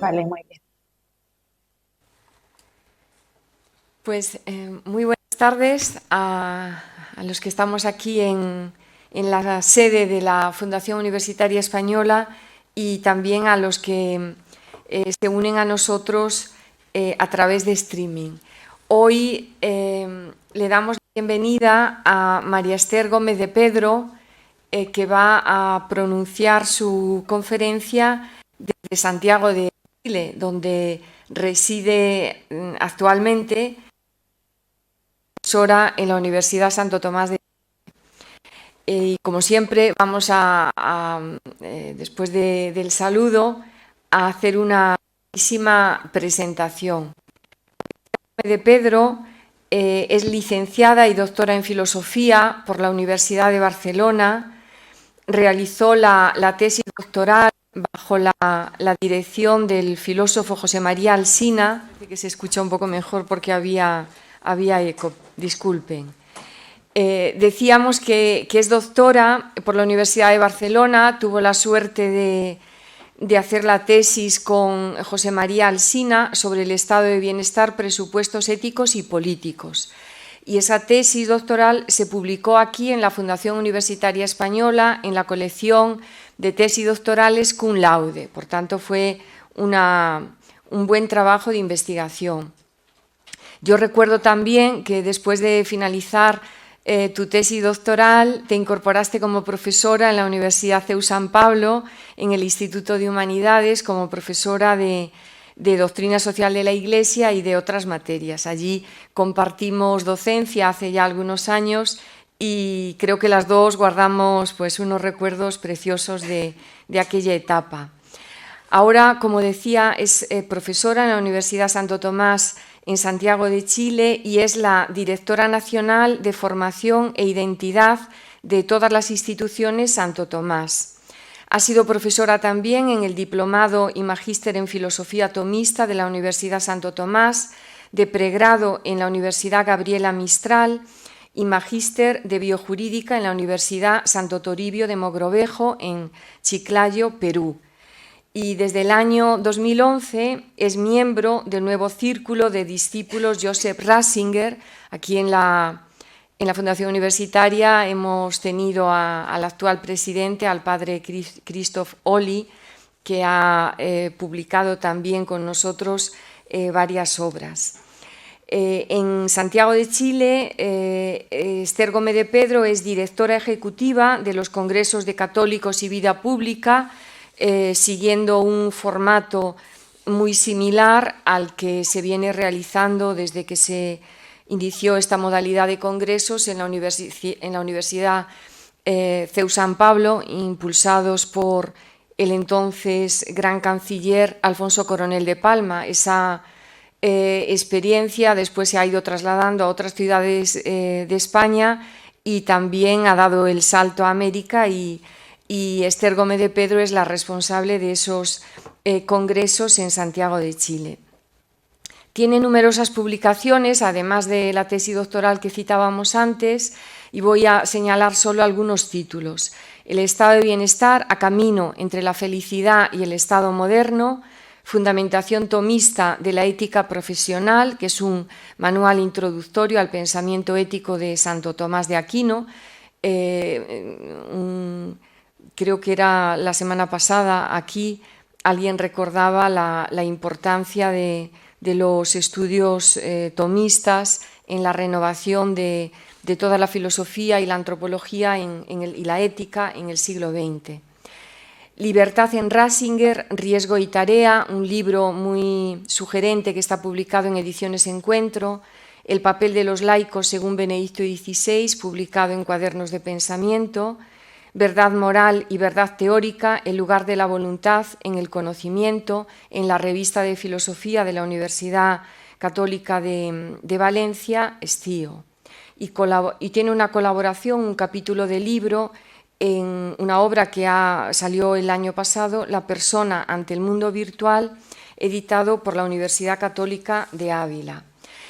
Vale, muy bien. Pues muy buenas tardes a los que estamos aquí en la sede de la Fundación Universitaria Española y también a los que se unen a nosotros a través de streaming. Hoy le damos la bienvenida a María Esther Gómez de Pedro, que va a pronunciar su conferencia desde Santiago de Chile, donde reside actualmente, profesora en la Universidad Santo Tomás de y como siempre vamos después del saludo, a hacer una brevísima presentación. De Pedro es licenciada y doctora en Filosofía por la Universidad de Barcelona. Realizó la tesis doctoral bajo la dirección del filósofo José María Alsina, que se escucha un poco mejor porque había eco, disculpen. Decíamos que es doctora por la Universidad de Barcelona, tuvo la suerte de hacer la tesis con José María Alsina sobre el estado de bienestar, presupuestos éticos y políticos. Y esa tesis doctoral se publicó aquí en la Fundación Universitaria Española en la colección de tesis doctorales cum laude. Por tanto, fue un buen trabajo de investigación. Yo recuerdo también que después de finalizar tu tesis doctoral te incorporaste como profesora en la Universidad CEU San Pablo, en el Instituto de Humanidades, como profesora de Doctrina Social de la Iglesia y de otras materias. Allí compartimos docencia hace ya algunos años y creo que las dos guardamos pues, unos recuerdos preciosos de aquella etapa. Ahora, como decía, es profesora en la Universidad Santo Tomás en Santiago de Chile y es la directora nacional de formación e identidad de todas las instituciones Santo Tomás. Ha sido profesora también en el diplomado y magíster en filosofía tomista de la Universidad Santo Tomás, de pregrado en la Universidad Gabriela Mistral y magíster de biojurídica en la Universidad Santo Toribio de Mogrovejo en Chiclayo, Perú. Y desde el año 2011 es miembro del nuevo círculo de discípulos Joseph Ratzinger. Aquí en la Fundación Universitaria hemos tenido al actual presidente, al padre Christoph Olli, que ha publicado también con nosotros varias obras. En Santiago de Chile, Esther Gómez de Pedro es directora ejecutiva de los Congresos de Católicos y Vida Pública, siguiendo un formato muy similar al que se viene realizando desde que se inició esta modalidad de congresos en la Universidad CEU San Pablo, impulsados por el entonces gran canciller Alfonso Coronel de Palma. Esa experiencia después se ha ido trasladando a otras ciudades de España y también ha dado el salto a América y Esther Gómez de Pedro es la responsable de esos congresos en Santiago de Chile. Tiene numerosas publicaciones, además de la tesis doctoral que citábamos antes, y voy a señalar solo algunos títulos. El estado de bienestar a camino entre la felicidad y el estado moderno, Fundamentación tomista de la ética profesional, que es un manual introductorio al pensamiento ético de Santo Tomás de Aquino, creo que era la semana pasada, aquí alguien recordaba la importancia de los estudios tomistas en la renovación de toda la filosofía y la antropología y la ética en el siglo XX. Libertad en Ratzinger, Riesgo y Tarea, un libro muy sugerente que está publicado en Ediciones Encuentro. El papel de los laicos según Benedicto XVI, publicado en Cuadernos de Pensamiento, Verdad moral y verdad teórica, el lugar de la voluntad en el conocimiento, en la revista de filosofía de la Universidad Católica de Valencia, Estío. Y tiene una colaboración, un capítulo de libro en una obra que salió el año pasado, La persona ante el mundo virtual, editado por la Universidad Católica de Ávila.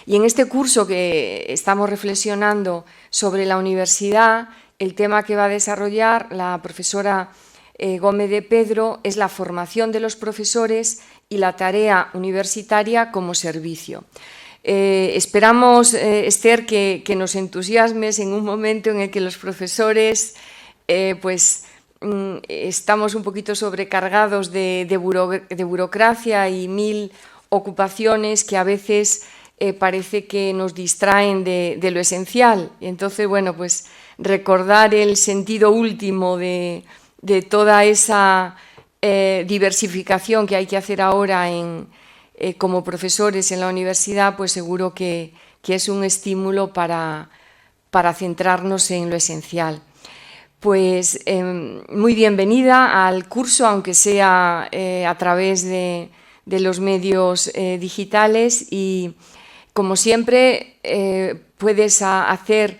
Y en este curso que estamos reflexionando sobre la universidad, el tema que va a desarrollar la profesora Gómez de Pedro es la formación de los profesores y la tarea universitaria como servicio. Esperamos, Esther, que nos entusiasmes en un momento en el que los profesores estamos un poquito sobrecargados de burocracia y mil ocupaciones que a veces parece que nos distraen de lo esencial. Y entonces, bueno, pues recordar el sentido último de toda esa diversificación que hay que hacer ahora como profesores en la universidad, pues seguro que es un estímulo para centrarnos en lo esencial. Pues muy bienvenida al curso, aunque sea a través de los medios digitales, y como siempre puedes hacer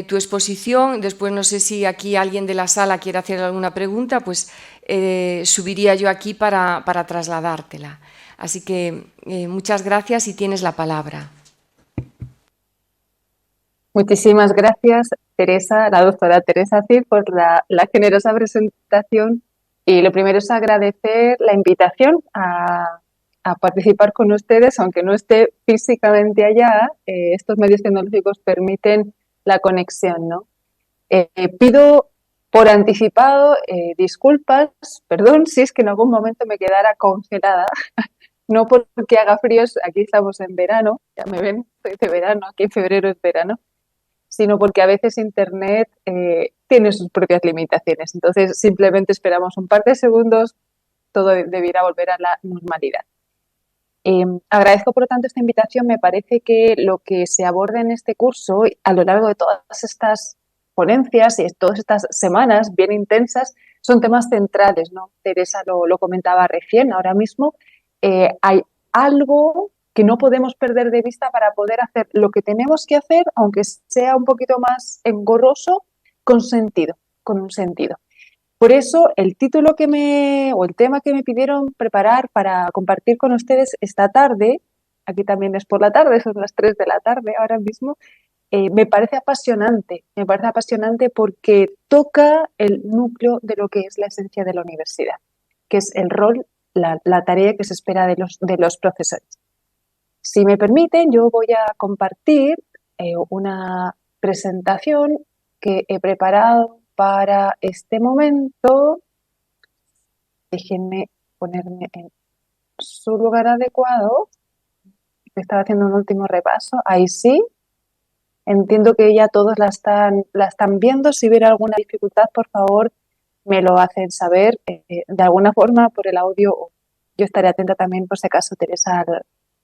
tu exposición. Después no sé si aquí alguien de la sala quiere hacer alguna pregunta, pues subiría yo aquí para trasladártela. Así que muchas gracias y tienes la palabra. Muchísimas gracias, Teresa, la doctora Teresa Cid, por la generosa presentación. Y lo primero es agradecer la invitación a participar con ustedes, aunque no esté físicamente allá. Estos medios tecnológicos permiten la conexión, ¿no? Pido por anticipado disculpas, perdón si es que en algún momento me quedara congelada, no porque haga frío, aquí estamos en verano, ya me ven, soy de verano, aquí en febrero es verano, sino porque a veces Internet tiene sus propias limitaciones. Entonces, simplemente esperamos un par de segundos, todo debiera volver a la normalidad. Agradezco, por lo tanto, esta invitación. Me parece que lo que se aborda en este curso, a lo largo de todas estas ponencias y todas estas semanas bien intensas, son temas centrales, ¿no? Teresa lo comentaba recién, ahora mismo hay algo que no podemos perder de vista para poder hacer lo que tenemos que hacer, aunque sea un poquito más engorroso, con sentido, con un sentido. Por eso el título o el tema que me pidieron preparar para compartir con ustedes esta tarde, aquí también es por la tarde, son las 3 de la tarde ahora mismo, me parece apasionante porque toca el núcleo de lo que es la esencia de la universidad, que es el rol, la tarea que se espera de los profesores. Si me permiten, yo voy a compartir una presentación que he preparado para este momento. Déjenme ponerme en su lugar adecuado. Estaba haciendo un último repaso. Ahí sí. Entiendo que ya todos la están viendo. Si hubiera alguna dificultad, por favor, me lo hacen saber de alguna forma por el audio. Yo estaré atenta también, por si acaso, Teresa,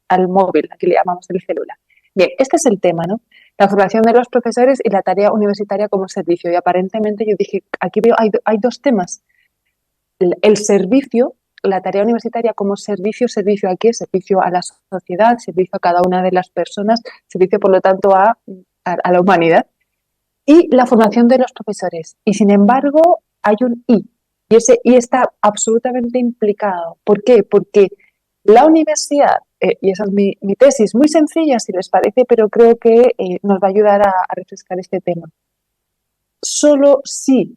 al móvil, aquí le llamamos el celular. Bien, este es el tema, ¿no? La formación de los profesores y la tarea universitaria como servicio. Y aparentemente yo dije, aquí veo, hay dos temas. El servicio, la tarea universitaria como servicio aquí es servicio a la sociedad, servicio a cada una de las personas, servicio, por lo tanto, a la humanidad. Y la formación de los profesores. Y sin embargo, hay un y ese y está absolutamente implicado. ¿Por qué? Porque la universidad, y esa es mi tesis, muy sencilla si les parece, pero creo que nos va a ayudar a refrescar este tema. Solo si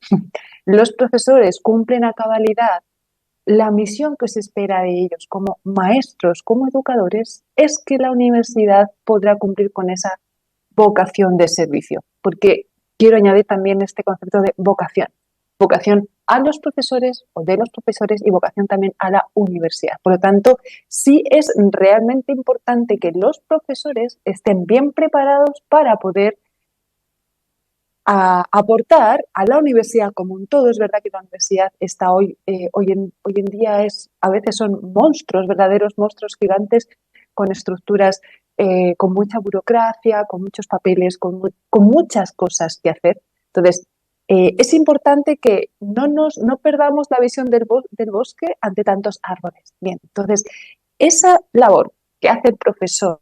los profesores cumplen a cabalidad la misión que se espera de ellos como maestros, como educadores, es que la universidad podrá cumplir con esa vocación de servicio. Porque quiero añadir también este concepto de vocación. Vocación a los profesores o de los profesores y vocación también a la universidad. Por lo tanto, sí es realmente importante que los profesores estén bien preparados para poder aportar a la universidad como un todo. Es verdad que la universidad está hoy en día a veces son monstruos, verdaderos monstruos gigantes con estructuras con mucha burocracia, con muchos papeles, con muchas cosas que hacer. Entonces, es importante que no perdamos la visión del bosque ante tantos árboles. Bien, entonces, esa labor que hace el profesor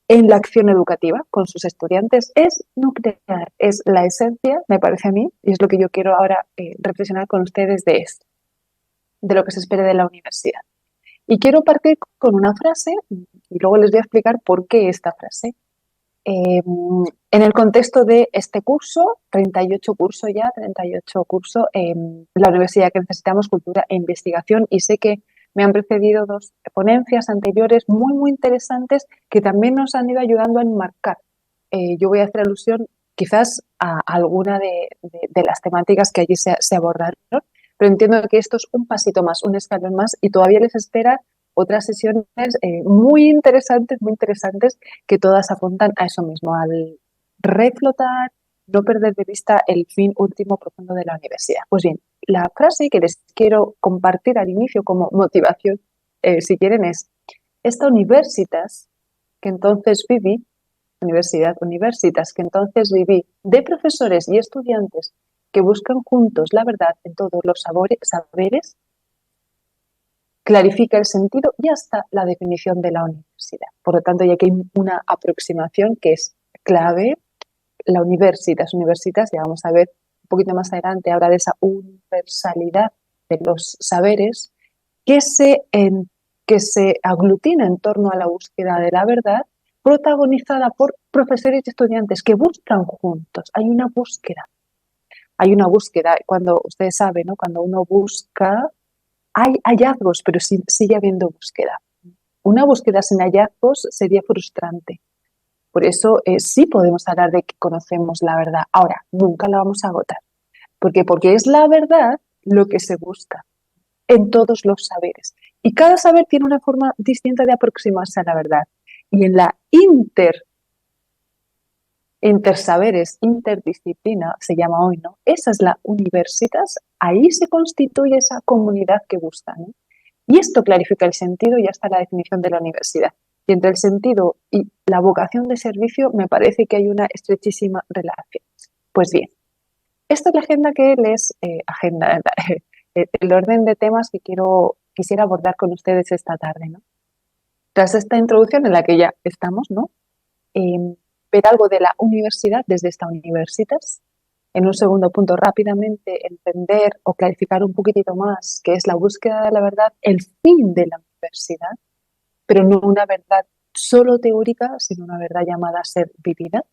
en la acción educativa con sus estudiantes es nuclear, es la esencia, me parece a mí, y es lo que yo quiero ahora reflexionar con ustedes de esto, de lo que se espera de la universidad. Y quiero partir con una frase y luego les voy a explicar por qué esta frase. En el contexto de este curso, 38 cursos ya, 38 cursos, la universidad que necesitamos cultura e investigación, y sé que me han precedido dos ponencias anteriores muy, muy interesantes que también nos han ido ayudando a enmarcar. Yo voy a hacer alusión quizás a alguna de las temáticas que allí se abordaron, pero entiendo que esto es un pasito más, un escalón más, y todavía les espera otras sesiones muy interesantes, que todas apuntan a eso mismo, al reflotar, no perder de vista el fin último profundo de la universidad. Pues bien, la frase que les quiero compartir al inicio como motivación, si quieren, es: esta universitas que entonces viví, universitas que entonces viví, de profesores y estudiantes que buscan juntos la verdad en todos los saberes, clarifica el sentido y hasta la definición de la universidad. Por lo tanto, ya que hay una aproximación que es clave, la universitas, ya vamos a ver un poquito más adelante, habla de esa universalidad de los saberes que se aglutina en torno a la búsqueda de la verdad, protagonizada por profesores y estudiantes que buscan juntos. Hay una búsqueda, cuando ustedes saben, ¿no? Cuando uno busca, hay hallazgos, pero sigue habiendo búsqueda. Una búsqueda sin hallazgos sería frustrante. Por eso sí podemos hablar de que conocemos la verdad. Ahora, nunca la vamos a agotar. ¿Por qué? Porque es la verdad lo que se busca en todos los saberes. Y cada saber tiene una forma distinta de aproximarse a la verdad. Y en la intersaberes, interdisciplina, se llama hoy, ¿no? Esa es la universitas, ahí se constituye esa comunidad que busca, ¿no? Y esto clarifica el sentido y hasta la definición de la universidad. Y entre el sentido y la vocación de servicio me parece que hay una estrechísima relación. Pues bien, esta es la agenda que les... el orden de temas que quisiera abordar con ustedes esta tarde, ¿no? Tras esta introducción en la que ya estamos, ¿no? Ver algo de la universidad desde esta universitas. En un segundo punto, rápidamente entender o clarificar un poquitito más qué es la búsqueda de la verdad, el fin de la universidad, pero no una verdad solo teórica, sino una verdad llamada a ser vivida.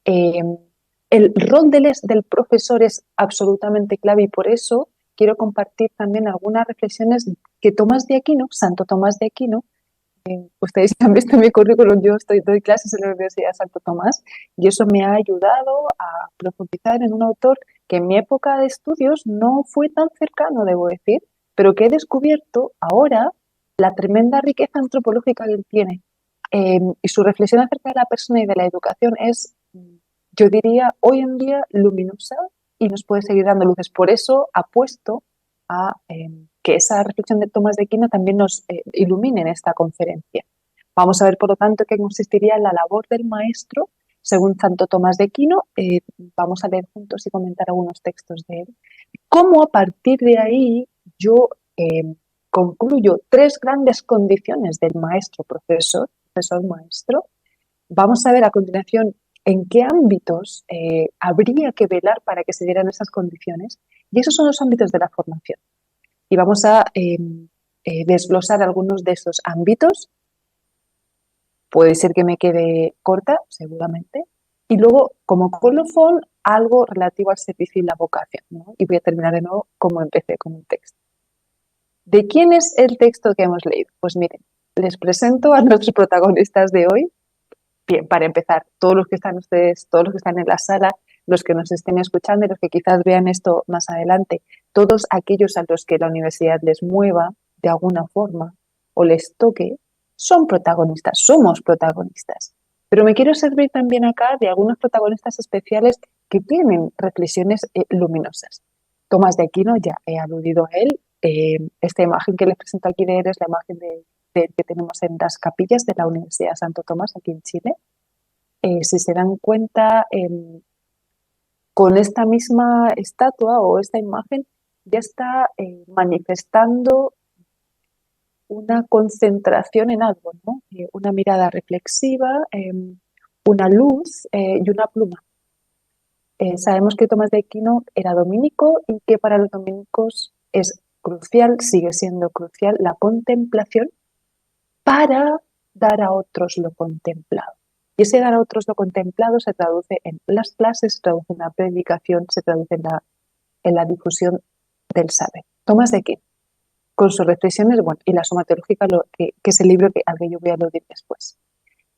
El rol del profesor es absolutamente clave y por eso quiero compartir también algunas reflexiones que Tomás de Aquino, Santo Tomás de Aquino, ustedes han visto en mi currículum, yo doy clases en la Universidad de Santo Tomás y eso me ha ayudado a profundizar en un autor que en mi época de estudios no fue tan cercano, debo decir, pero que he descubierto ahora la tremenda riqueza antropológica que él tiene. Y su reflexión acerca de la persona y de la educación es, yo diría, hoy en día luminosa y nos puede seguir dando luces. Por eso apuesto a que esa reflexión de Tomás de Aquino también nos ilumine en esta conferencia. Vamos a ver, por lo tanto, qué consistiría la labor del maestro según Santo Tomás de Aquino. Vamos a leer juntos y comentar algunos textos de él. Cómo a partir de ahí yo concluyo tres grandes condiciones del maestro profesor maestro. Vamos a ver a continuación en qué ámbitos habría que velar para que se dieran esas condiciones, y esos son los ámbitos de la formación. Y vamos a desglosar algunos de esos ámbitos. Puede ser que me quede corta, seguramente. Y luego, como colofón, algo relativo al servicio y la vocación, ¿no? Y voy a terminar de nuevo como empecé con el texto. ¿De quién es el texto que hemos leído? Pues miren, les presento a nuestros protagonistas de hoy. Bien, para empezar, todos los que están en la sala, los que nos estén escuchando y los que quizás vean esto más adelante, todos aquellos a los que la universidad les mueva de alguna forma o les toque, son protagonistas, somos protagonistas. Pero me quiero servir también acá de algunos protagonistas especiales que tienen reflexiones luminosas. Tomás de Aquino, ya he aludido a él. Esta imagen que les presento aquí de él es la imagen que tenemos en las capillas de la Universidad Santo Tomás aquí en Chile. Si se dan cuenta, con esta misma estatua o esta imagen ya está manifestando una concentración en algo, ¿no? Una mirada reflexiva, una luz y una pluma. Sabemos que Tomás de Aquino era dominico y que para los dominicos es crucial, sigue siendo crucial, la contemplación para dar a otros lo contemplado. Y ese dar a otros lo contemplado se traduce en las clases, se traduce en la predicación, se traduce en la difusión del saber. Tomás de Aquino, con sus reflexiones, bueno, y la Suma Teológica, que es el libro al que yo voy a aludir después.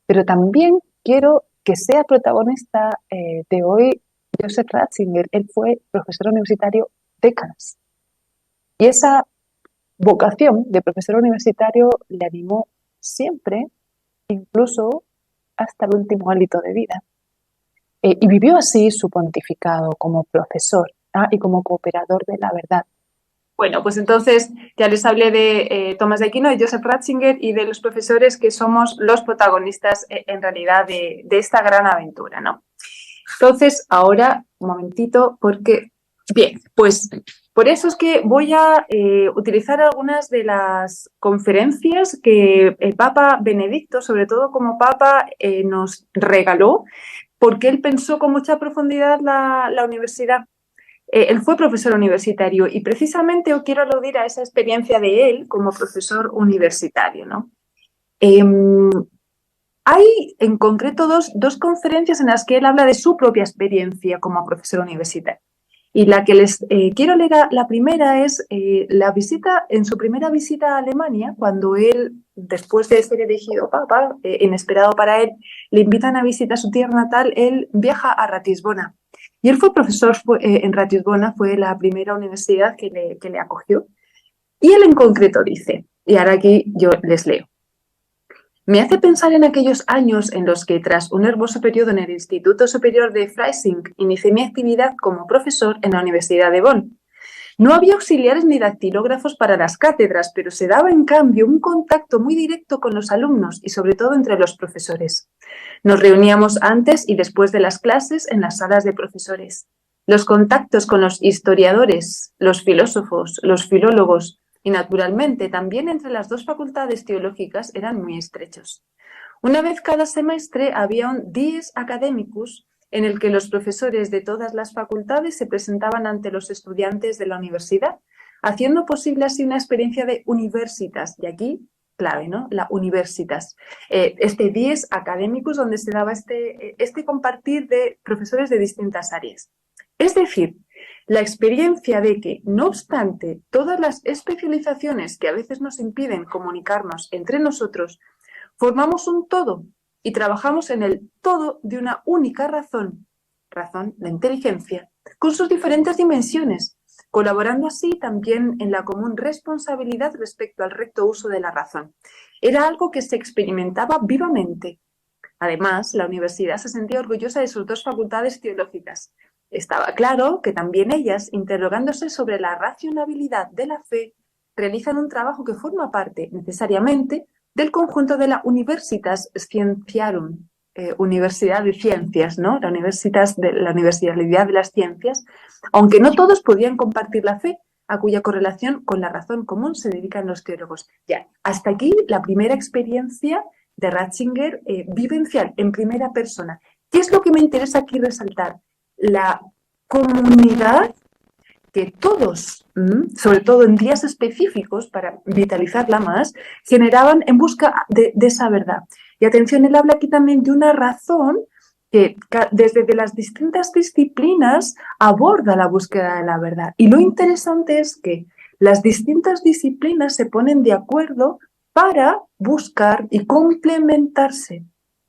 Pero también quiero que sea protagonista de hoy Joseph Ratzinger. Él fue profesor universitario décadas. Y esa vocación de profesor universitario le animó siempre, incluso hasta el último hálito de vida. Y vivió así su pontificado como profesor y como cooperador de la verdad. Bueno, pues entonces ya les hablé de Tomás de Aquino, de Joseph Ratzinger y de los profesores que somos los protagonistas en realidad de esta gran aventura, ¿no? Entonces, ahora, un momentito, porque... Bien, pues por eso es que voy a utilizar algunas de las conferencias que el Papa Benedicto, sobre todo como Papa, nos regaló, porque él pensó con mucha profundidad la universidad. Él fue profesor universitario y precisamente yo quiero aludir a esa experiencia de él como profesor universitario, ¿no? Hay en concreto dos conferencias en las que él habla de su propia experiencia como profesor universitario. Y la que les quiero leer, la primera es en su primera visita a Alemania, cuando él, después de ser elegido papa, inesperado para él, le invitan a visitar su tierra natal, él viaja a Ratisbona. Y él fue profesor en Ratisbona, fue la primera universidad que le acogió. Y él en concreto dice, y ahora aquí yo les leo: me hace pensar en aquellos años en los que, tras un hermoso periodo en el Instituto Superior de Freising, inicié mi actividad como profesor en la Universidad de Bonn. No había auxiliares ni dactilógrafos para las cátedras, pero se daba en cambio un contacto muy directo con los alumnos y sobre todo entre los profesores. Nos reuníamos antes y después de las clases en las salas de profesores. Los contactos con los historiadores, los filósofos, los filólogos y, naturalmente, también entre las dos facultades teológicas eran muy estrechos. Una vez cada semestre había un dies academicus en el que los profesores de todas las facultades se presentaban ante los estudiantes de la universidad, haciendo posible así una experiencia de universitas. Y aquí, clave, ¿no? La universitas. Este dies academicus donde se daba este compartir de profesores de distintas áreas. Es decir, la experiencia de que, no obstante todas las especializaciones que a veces nos impiden comunicarnos entre nosotros, formamos un todo y trabajamos en el todo de una única razón, la inteligencia, con sus diferentes dimensiones, colaborando así también en la común responsabilidad respecto al recto uso de la razón. Era algo que se experimentaba vivamente. Además, la universidad se sentía orgullosa de sus dos facultades teológicas. Estaba claro que también ellas, interrogándose sobre la racionalidad de la fe, realizan un trabajo que forma parte, necesariamente, del conjunto de la Universitas Scientiarum, Universidad de Ciencias, ¿no? La Universidad de las Ciencias, aunque no todos podían compartir la fe, a cuya correlación con la razón común se dedican los teólogos. Ya, hasta aquí la primera experiencia de Ratzinger vivencial, en primera persona. ¿Qué es lo que me interesa aquí resaltar? La comunidad que todos, sobre todo en días específicos, para vitalizarla más, generaban en busca de esa verdad. Y atención, él habla aquí también de una razón que desde las distintas disciplinas aborda la búsqueda de la verdad. Y lo interesante es que las distintas disciplinas se ponen de acuerdo para buscar y complementarse.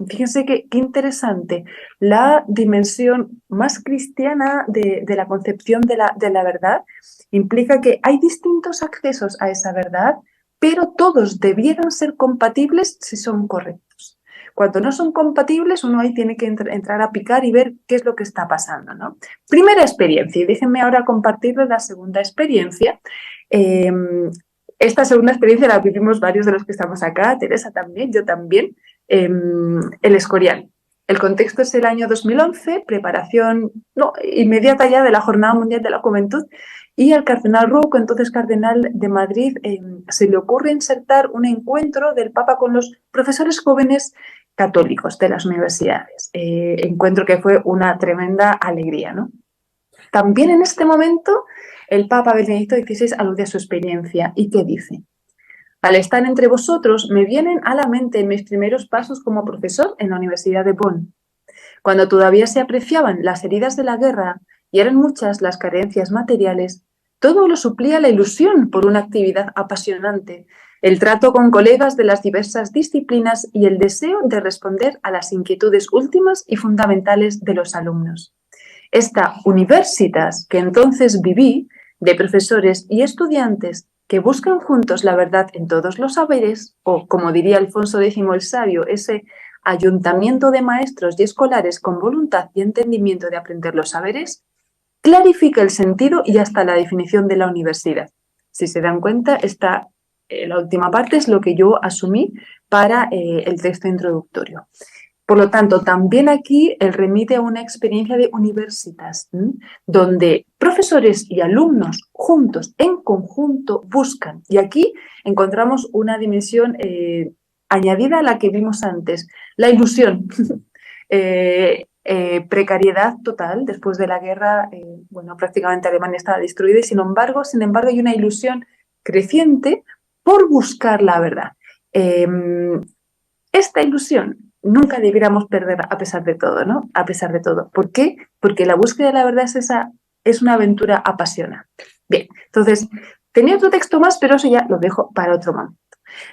Fíjense qué interesante, la dimensión más cristiana de la concepción de la verdad implica que hay distintos accesos a esa verdad, pero todos debieran ser compatibles si son correctos. Cuando no son compatibles, uno ahí tiene que entrar a picar y ver qué es lo que está pasando, ¿no? Primera experiencia, y déjenme ahora compartirles la segunda experiencia. esta segunda experiencia la vivimos varios de los que estamos acá, Teresa también, yo también, el Escorial. El contexto es el año 2011, preparación inmediata ya de la Jornada Mundial de la Juventud, y al cardenal Rouco, entonces cardenal de Madrid, se le ocurre insertar un encuentro del Papa con los profesores jóvenes católicos de las universidades. Encuentro que fue una tremenda alegría, ¿no? También en este momento el Papa Benedicto XVI alude a su experiencia. ¿Y qué dice? Al estar entre vosotros me vienen a la mente mis primeros pasos como profesor en la Universidad de Bonn. Cuando todavía se apreciaban las heridas de la guerra y eran muchas las carencias materiales, todo lo suplía la ilusión por una actividad apasionante, el trato con colegas de las diversas disciplinas y el deseo de responder a las inquietudes últimas y fundamentales de los alumnos. Esta universitas que entonces viví, de profesores y estudiantes que buscan juntos la verdad en todos los saberes, o como diría Alfonso X el Sabio, ese ayuntamiento de maestros y escolares con voluntad y entendimiento de aprender los saberes, clarifica el sentido y hasta la definición de la universidad. Si se dan cuenta, la última parte es lo que yo asumí para el texto introductorio. Por lo tanto, también aquí él remite a una experiencia de universitas, donde profesores y alumnos juntos, en conjunto, buscan. Y aquí encontramos una dimensión añadida a la que vimos antes, la ilusión. Precariedad total, después de la guerra, prácticamente Alemania estaba destruida y sin embargo hay una ilusión creciente por buscar la verdad. Esta ilusión nunca debiéramos perder a pesar de todo, ¿no? A pesar de todo. ¿Por qué? Porque la búsqueda de la verdad es una aventura apasionante. Bien, entonces, tenía otro texto más, pero eso ya lo dejo para otro momento.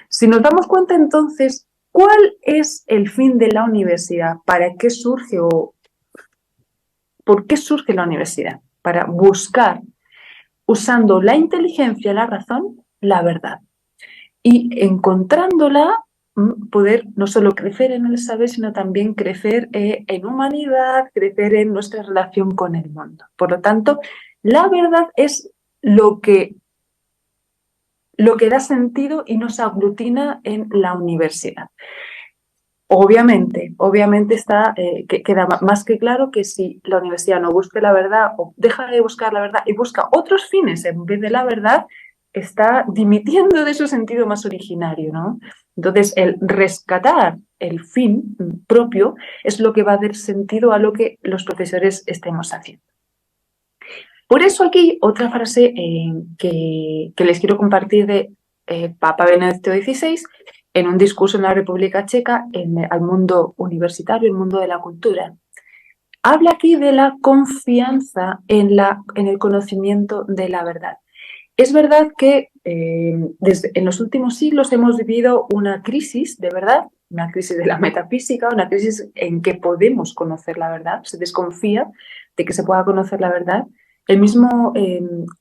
Si nos damos cuenta entonces, ¿cuál es el fin de la universidad? ¿Para qué surge o por qué surge la universidad? Para buscar, usando la inteligencia y la razón, la verdad. Y encontrándola, poder no solo crecer en el saber, sino también crecer en humanidad, crecer en nuestra relación con el mundo. Por lo tanto, la verdad es lo que da sentido y nos aglutina en la universidad. Obviamente queda más que claro que si la universidad no busca la verdad o deja de buscar la verdad y busca otros fines en vez de la verdad, está dimitiendo de su sentido más originario, ¿no? Entonces, el rescatar el fin propio es lo que va a dar sentido a lo que los profesores estemos haciendo. Por eso aquí otra frase que les quiero compartir de Papa Benedicto XVI en un discurso en la República Checa al mundo universitario, el mundo de la cultura. Habla aquí de la confianza en el conocimiento de la verdad. Es verdad que en los últimos siglos hemos vivido una crisis de verdad, una crisis de la metafísica, una crisis en que podemos conocer la verdad, se desconfía de que se pueda conocer la verdad. El mismo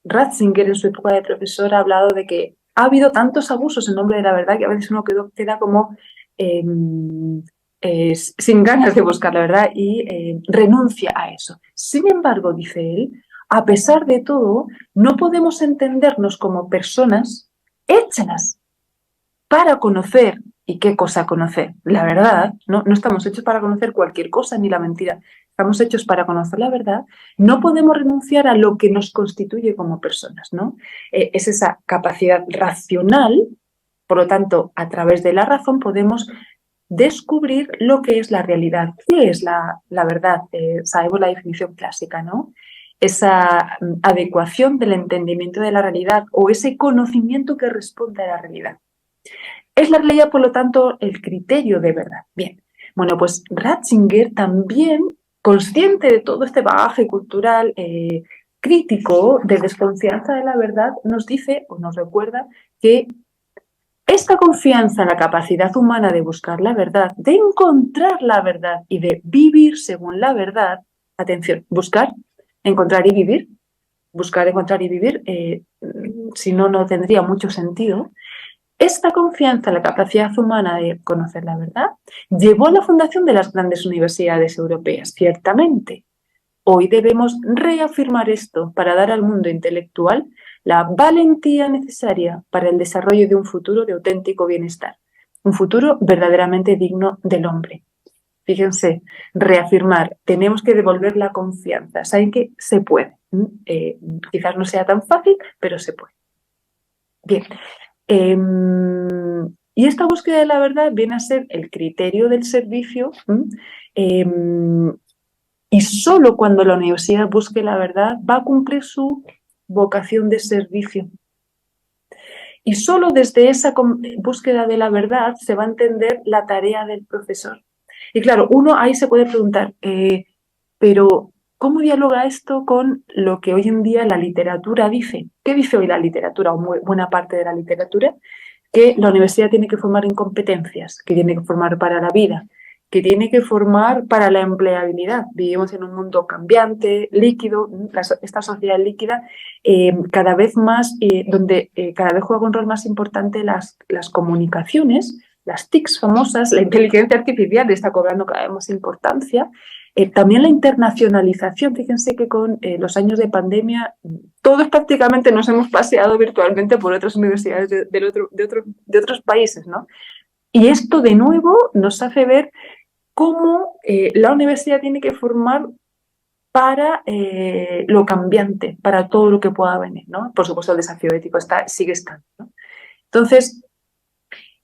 Ratzinger en su época de profesor ha hablado de que ha habido tantos abusos en nombre de la verdad que a veces uno queda como sin ganas de buscar la verdad y renuncia a eso. Sin embargo, dice él, a pesar de todo, no podemos entendernos como personas hechas para conocer. ¿Y qué cosa conocer? La verdad, ¿no? No estamos hechos para conocer cualquier cosa ni la mentira. Estamos hechos para conocer la verdad. No podemos renunciar a lo que nos constituye como personas, ¿no? Es esa capacidad racional, por lo tanto, a través de la razón podemos descubrir lo que es la realidad. ¿Qué es la verdad? Sabemos la definición clásica, ¿no? Esa adecuación del entendimiento de la realidad o ese conocimiento que responde a la realidad. Es la realidad, por lo tanto, el criterio de verdad. Bien, bueno, pues Ratzinger también, consciente de todo este bagaje cultural crítico de desconfianza de la verdad, nos dice o nos recuerda que esta confianza en la capacidad humana de buscar la verdad, de encontrar la verdad y de vivir según la verdad, atención, buscar, encontrar y vivir, buscar, encontrar y vivir, si no, no tendría mucho sentido. Esta confianza en la capacidad humana de conocer la verdad llevó a la fundación de las grandes universidades europeas, ciertamente. Hoy debemos reafirmar esto para dar al mundo intelectual la valentía necesaria para el desarrollo de un futuro de auténtico bienestar, un futuro verdaderamente digno del hombre. Fíjense, reafirmar, tenemos que devolver la confianza, saben que se puede, quizás no sea tan fácil, pero se puede. Bien, y esta búsqueda de la verdad viene a ser el criterio del servicio, y solo cuando la universidad busque la verdad va a cumplir su vocación de servicio. Y solo desde esa búsqueda de la verdad se va a entender la tarea del profesor. Y claro, uno ahí se puede preguntar, pero ¿cómo dialoga esto con lo que hoy en día la literatura dice? ¿Qué dice hoy la literatura, o buena parte de la literatura? Que la universidad tiene que formar en competencias, que tiene que formar para la vida, que tiene que formar para la empleabilidad. Vivimos en un mundo cambiante, líquido, esta sociedad líquida, cada vez más, donde cada vez juega un rol más importante las comunicaciones, las TICs famosas, la inteligencia artificial está cobrando cada vez más importancia. También la internacionalización, fíjense que con los años de pandemia todos prácticamente nos hemos paseado virtualmente por otras universidades de otros países, ¿no? Y esto de nuevo nos hace ver cómo la universidad tiene que formar para lo cambiante, para todo lo que pueda venir, ¿no? Por supuesto el desafío ético sigue estando, ¿no? Entonces,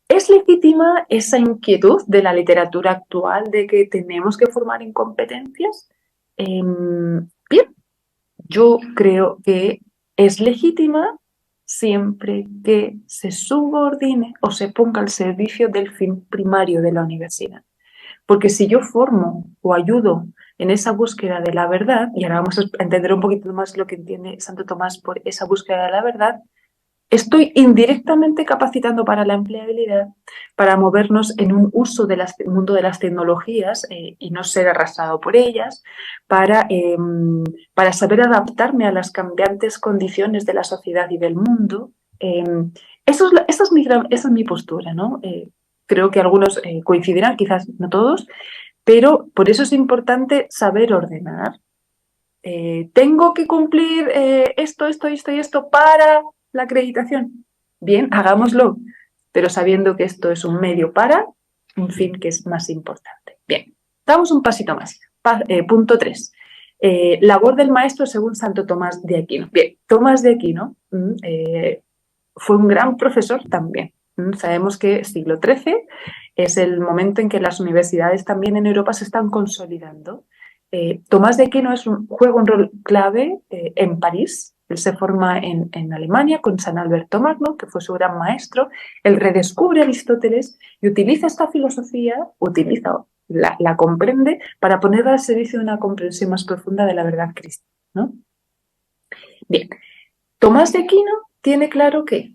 ¿es legítima esa inquietud de la literatura actual de que tenemos que formar en competencias? Bien, yo creo que es legítima siempre que se subordine o se ponga al servicio del fin primario de la universidad. Porque si yo formo o ayudo en esa búsqueda de la verdad, y ahora vamos a entender un poquito más lo que entiende Santo Tomás por esa búsqueda de la verdad, estoy indirectamente capacitando para la empleabilidad, para movernos en un uso del mundo de las tecnologías y no ser arrastrado por ellas, para saber adaptarme a las cambiantes condiciones de la sociedad y del mundo. Esa es mi postura, ¿no? Creo que algunos coincidirán, quizás no todos, pero por eso es importante saber ordenar. Tengo que cumplir esto y esto para la acreditación. Bien, hagámoslo, pero sabiendo que esto es un medio para un fin que es más importante. Bien, damos un pasito más. Punto 3. Labor del maestro según Santo Tomás de Aquino. Bien, Tomás de Aquino fue un gran profesor también. Sabemos que siglo XIII es el momento en que las universidades también en Europa se están consolidando. Tomás de Aquino juega un rol clave en París. Él se forma en Alemania con San Alberto Magno, que fue su gran maestro. Él redescubre a Aristóteles y utiliza esta filosofía, la comprende para ponerla al servicio de una comprensión más profunda de la verdad cristiana, ¿no? Bien, Tomás de Aquino tiene claro que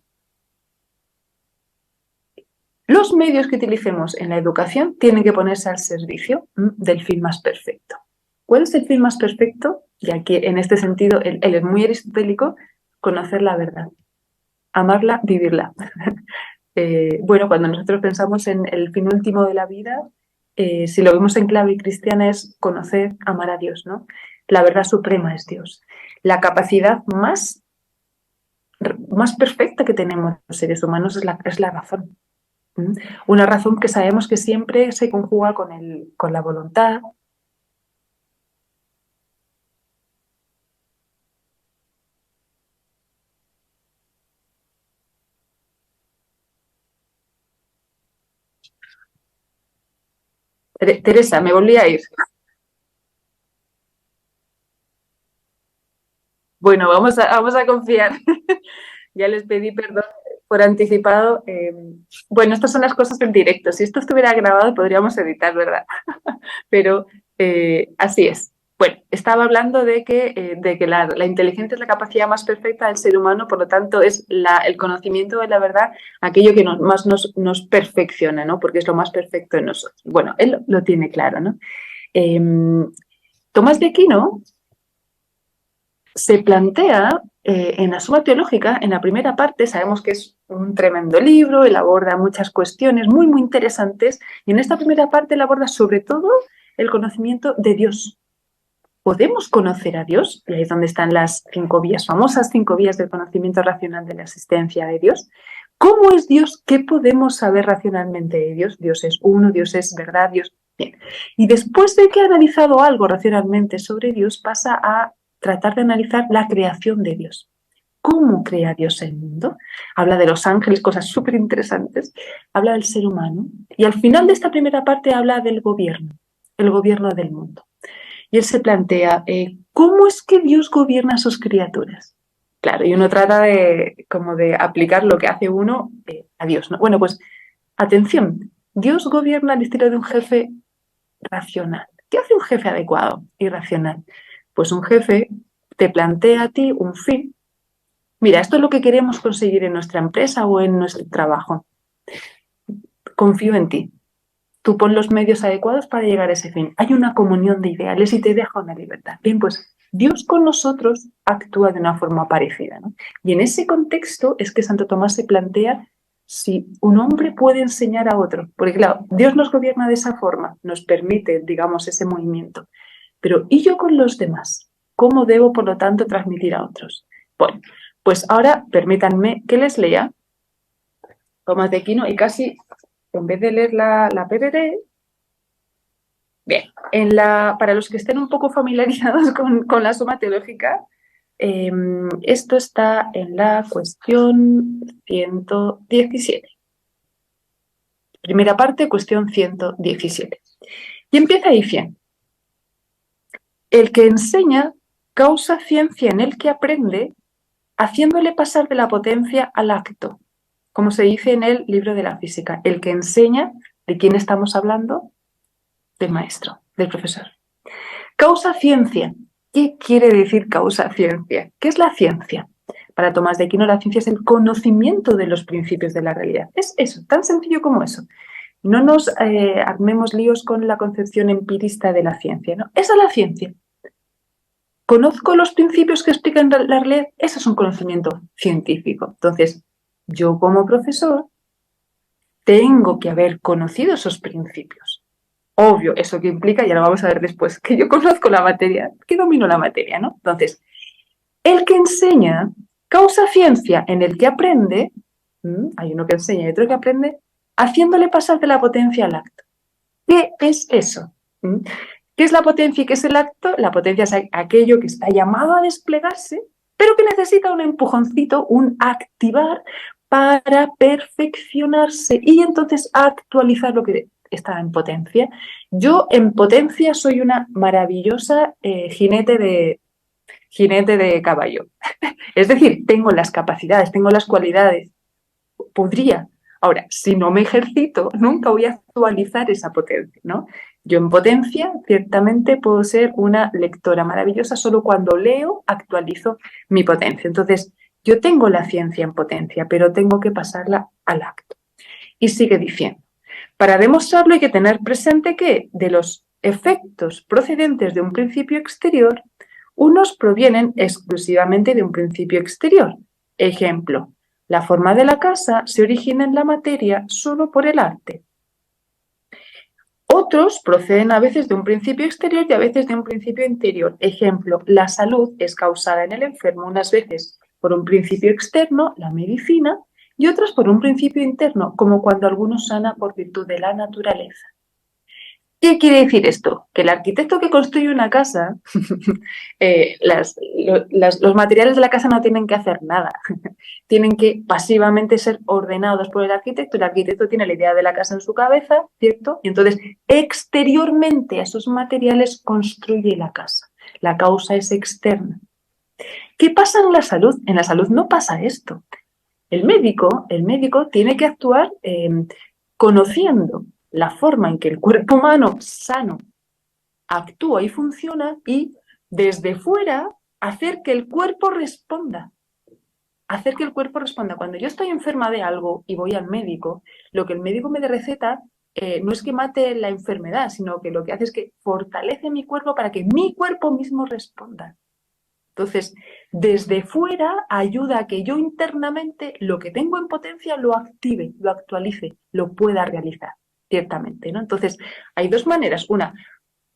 los medios que utilicemos en la educación tienen que ponerse al servicio del fin más perfecto. ¿Cuál es el fin más perfecto? Y aquí, en este sentido, él es muy aristotélico, conocer la verdad, amarla, vivirla. Bueno, cuando nosotros pensamos en el fin último de la vida, si lo vemos en clave cristiana es conocer, amar a Dios, ¿no? La verdad suprema es Dios. La capacidad más perfecta que tenemos los seres humanos es la razón. Una razón que sabemos que siempre se conjuga con la voluntad. Teresa, me volví a ir. Bueno, vamos a confiar. Ya les pedí perdón por anticipado. Bueno, estas son las cosas del directo. Si esto estuviera grabado podríamos editar, ¿verdad? Pero así es. Bueno, estaba hablando de que la inteligencia es la capacidad más perfecta del ser humano, por lo tanto es el conocimiento de la verdad aquello que más nos perfecciona, ¿no? Porque es lo más perfecto en nosotros. Bueno, él lo tiene claro, ¿no? Tomás de Aquino se plantea en la Suma Teológica, en la primera parte, sabemos que es un tremendo libro, él aborda muchas cuestiones muy, muy interesantes, y en esta primera parte él aborda sobre todo el conocimiento de Dios. ¿podemos conocer a Dios? Y ahí es donde están las 5 vías, famosas 5 vías del conocimiento racional de la existencia de Dios. ¿Cómo es Dios? ¿Qué podemos saber racionalmente de Dios? Dios es uno, Dios es verdad, Dios... Bien. Y después de que ha analizado algo racionalmente sobre Dios, pasa a tratar de analizar la creación de Dios. ¿Cómo crea Dios el mundo? Habla de los ángeles, cosas súper interesantes. Habla del ser humano. Y al final de esta primera parte habla del gobierno, el gobierno del mundo. Y él se plantea, ¿cómo es que Dios gobierna a sus criaturas? Claro, y uno trata de, como de aplicar lo que hace uno a Dios, ¿no? Bueno, pues, atención, Dios gobierna al estilo de un jefe racional. ¿Qué hace un jefe adecuado y racional? Pues un jefe te plantea a ti un fin. Mira, esto es lo que queremos conseguir en nuestra empresa o en nuestro trabajo. Confío en ti. Tú pon los medios adecuados para llegar a ese fin. Hay una comunión de ideales y te deja una libertad. Bien, pues Dios con nosotros actúa de una forma parecida, ¿no? Y en ese contexto es que Santo Tomás se plantea si un hombre puede enseñar a otro. Porque claro, Dios nos gobierna de esa forma, nos permite, digamos, ese movimiento. Pero ¿y yo con los demás? ¿Cómo debo, por lo tanto, transmitir a otros? Bueno, pues ahora permítanme que les lea Tomás de Aquino y casi, en vez de leer la PPT, bien, para los que estén un poco familiarizados con la suma teológica, esto está en la cuestión 117. Primera parte, cuestión 117. Y empieza diciendo, el que enseña causa ciencia en el que aprende, haciéndole pasar de la potencia al acto, como se dice en el libro de la física. El que enseña, ¿de quién estamos hablando? Del maestro, del profesor. Causa ciencia. ¿Qué quiere decir causa ciencia? ¿Qué es la ciencia? Para Tomás de Aquino, la ciencia es el conocimiento de los principios de la realidad. Es eso, tan sencillo como eso. No nos armemos líos con la concepción empirista de la ciencia, ¿no? Esa es la ciencia. ¿Conozco los principios que explican la realidad? Eso es un conocimiento científico. Entonces, yo como profesor tengo que haber conocido esos principios. Obvio, eso que implica, ya lo vamos a ver después, que yo conozco la materia, que domino la materia, ¿no? Entonces, el que enseña causa ciencia en el que aprende, hay uno que enseña y otro que aprende, haciéndole pasar de la potencia al acto. ¿Qué es eso? ¿Qué es la potencia y qué es el acto? La potencia es aquello que está llamado a desplegarse, pero que necesita un empujoncito, un activar para perfeccionarse y entonces actualizar lo que está en potencia. Yo en potencia soy una maravillosa jinete de caballo. Es decir, tengo las capacidades, tengo las cualidades. Podría. Ahora, si no me ejercito, nunca voy a actualizar esa potencia, ¿no? Yo en potencia, ciertamente, puedo ser una lectora maravillosa, solo cuando leo actualizo mi potencia. Entonces, yo tengo la ciencia en potencia, pero tengo que pasarla al acto. Y sigue diciendo, para demostrarlo hay que tener presente que de los efectos procedentes de un principio exterior, unos provienen exclusivamente de un principio exterior. Ejemplo, la forma de la casa se origina en la materia solo por el arte. Otros proceden a veces de un principio exterior y a veces de un principio interior. Ejemplo, la salud es causada en el enfermo unas veces por un principio externo, la medicina, y otras por un principio interno, como cuando alguno sana por virtud de la naturaleza. ¿Qué quiere decir esto? Que el arquitecto que construye una casa, los materiales de la casa no tienen que hacer nada. Tienen que pasivamente ser ordenados por el arquitecto tiene la idea de la casa en su cabeza, ¿cierto? Y entonces exteriormente a esos materiales construye la casa. La causa es externa. ¿Qué pasa en la salud? En la salud no pasa esto. El médico tiene que actuar conociendo la forma en que el cuerpo humano sano actúa y funciona y desde fuera hacer que el cuerpo responda. Hacer que el cuerpo responda. Cuando yo estoy enferma de algo y voy al médico, lo que el médico me receta no es que mate la enfermedad, sino que lo que hace es que fortalece mi cuerpo para que mi cuerpo mismo responda. Entonces, desde fuera ayuda a que yo internamente lo que tengo en potencia lo active, lo actualice, lo pueda realizar, ciertamente, ¿no? Entonces, hay dos maneras. Una,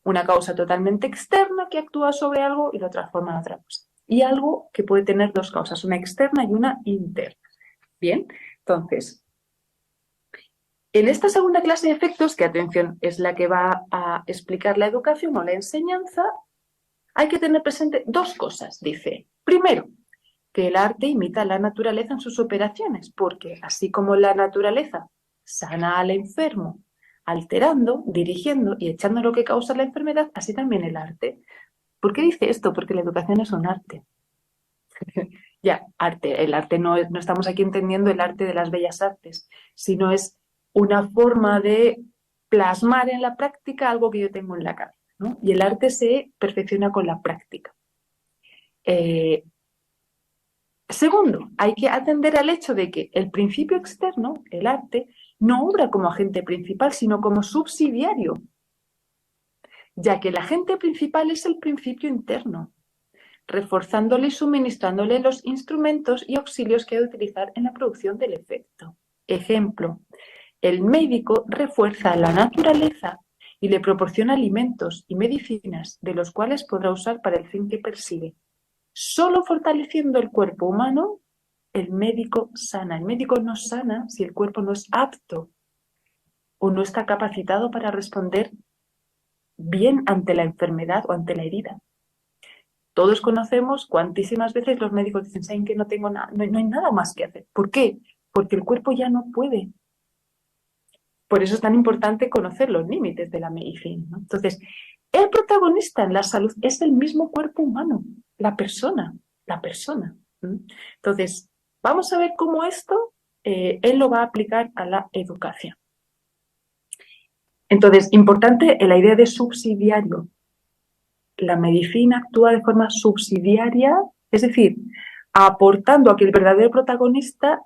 Una causa totalmente externa que actúa sobre algo y lo transforma en otra cosa. Y algo que puede tener dos causas, una externa y una interna. Bien, entonces, en esta segunda clase de efectos, que atención, es la que va a explicar la educación o la enseñanza, hay que tener presente dos cosas, dice. Primero, que el arte imita a la naturaleza en sus operaciones, porque así como la naturaleza sana al enfermo, alterando, dirigiendo y echando lo que causa la enfermedad, así también el arte. ¿Por qué dice esto? Porque la educación es un arte. Ya, arte. El arte no estamos aquí entendiendo el arte de las bellas artes, sino es una forma de plasmar en la práctica algo que yo tengo en la cabeza, ¿no? Y el arte se perfecciona con la práctica. Segundo, hay que atender al hecho de que el principio externo, el arte, no obra como agente principal, sino como subsidiario, ya que el agente principal es el principio interno, reforzándole y suministrándole los instrumentos y auxilios que ha de utilizar en la producción del efecto. Ejemplo, el médico refuerza la naturaleza y le proporciona alimentos y medicinas de los cuales podrá usar para el fin que persigue. Solo fortaleciendo el cuerpo humano, el médico sana. El médico no sana si el cuerpo no es apto o no está capacitado para responder bien ante la enfermedad o ante la herida. Todos conocemos cuantísimas veces los médicos dicen, ¿saben que no tengo nada? No hay nada más que hacer. ¿Por qué? Porque el cuerpo ya no puede. Por eso es tan importante conocer los límites de la medicina, ¿no? Entonces, el protagonista en la salud es el mismo cuerpo humano, la persona. Entonces, vamos a ver cómo esto él lo va a aplicar a la educación. Entonces, importante la idea de subsidiario. La medicina actúa de forma subsidiaria, es decir, aportando a que el verdadero protagonista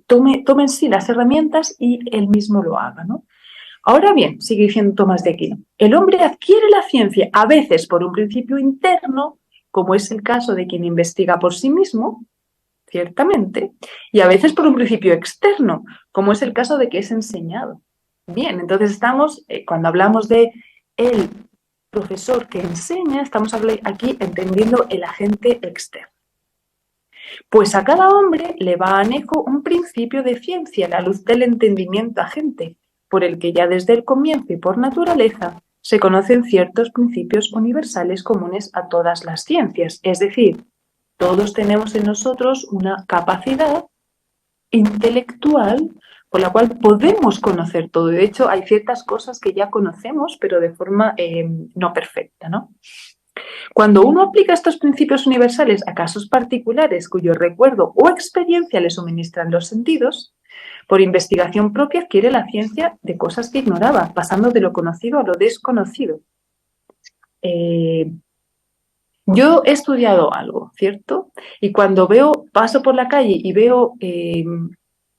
tome en sí las herramientas y él mismo lo haga, ¿no? Ahora bien, sigue diciendo Tomás de Aquino, el hombre adquiere la ciencia a veces por un principio interno, como es el caso de quien investiga por sí mismo, ciertamente, y a veces por un principio externo, como es el caso de que es enseñado. Bien, entonces estamos, cuando hablamos de el profesor que enseña, estamos aquí entendiendo el agente externo. Pues a cada hombre le va anejo un principio de ciencia, la luz del entendimiento agente, por el que ya desde el comienzo y por naturaleza se conocen ciertos principios universales comunes a todas las ciencias. Es decir, todos tenemos en nosotros una capacidad intelectual con la cual podemos conocer todo. De hecho, hay ciertas cosas que ya conocemos, pero de forma no perfecta, ¿no? Cuando uno aplica estos principios universales a casos particulares cuyo recuerdo o experiencia le suministran los sentidos, por investigación propia adquiere la ciencia de cosas que ignoraba, pasando de lo conocido a lo desconocido. Yo he estudiado algo, ¿cierto? Y cuando paso por la calle y veo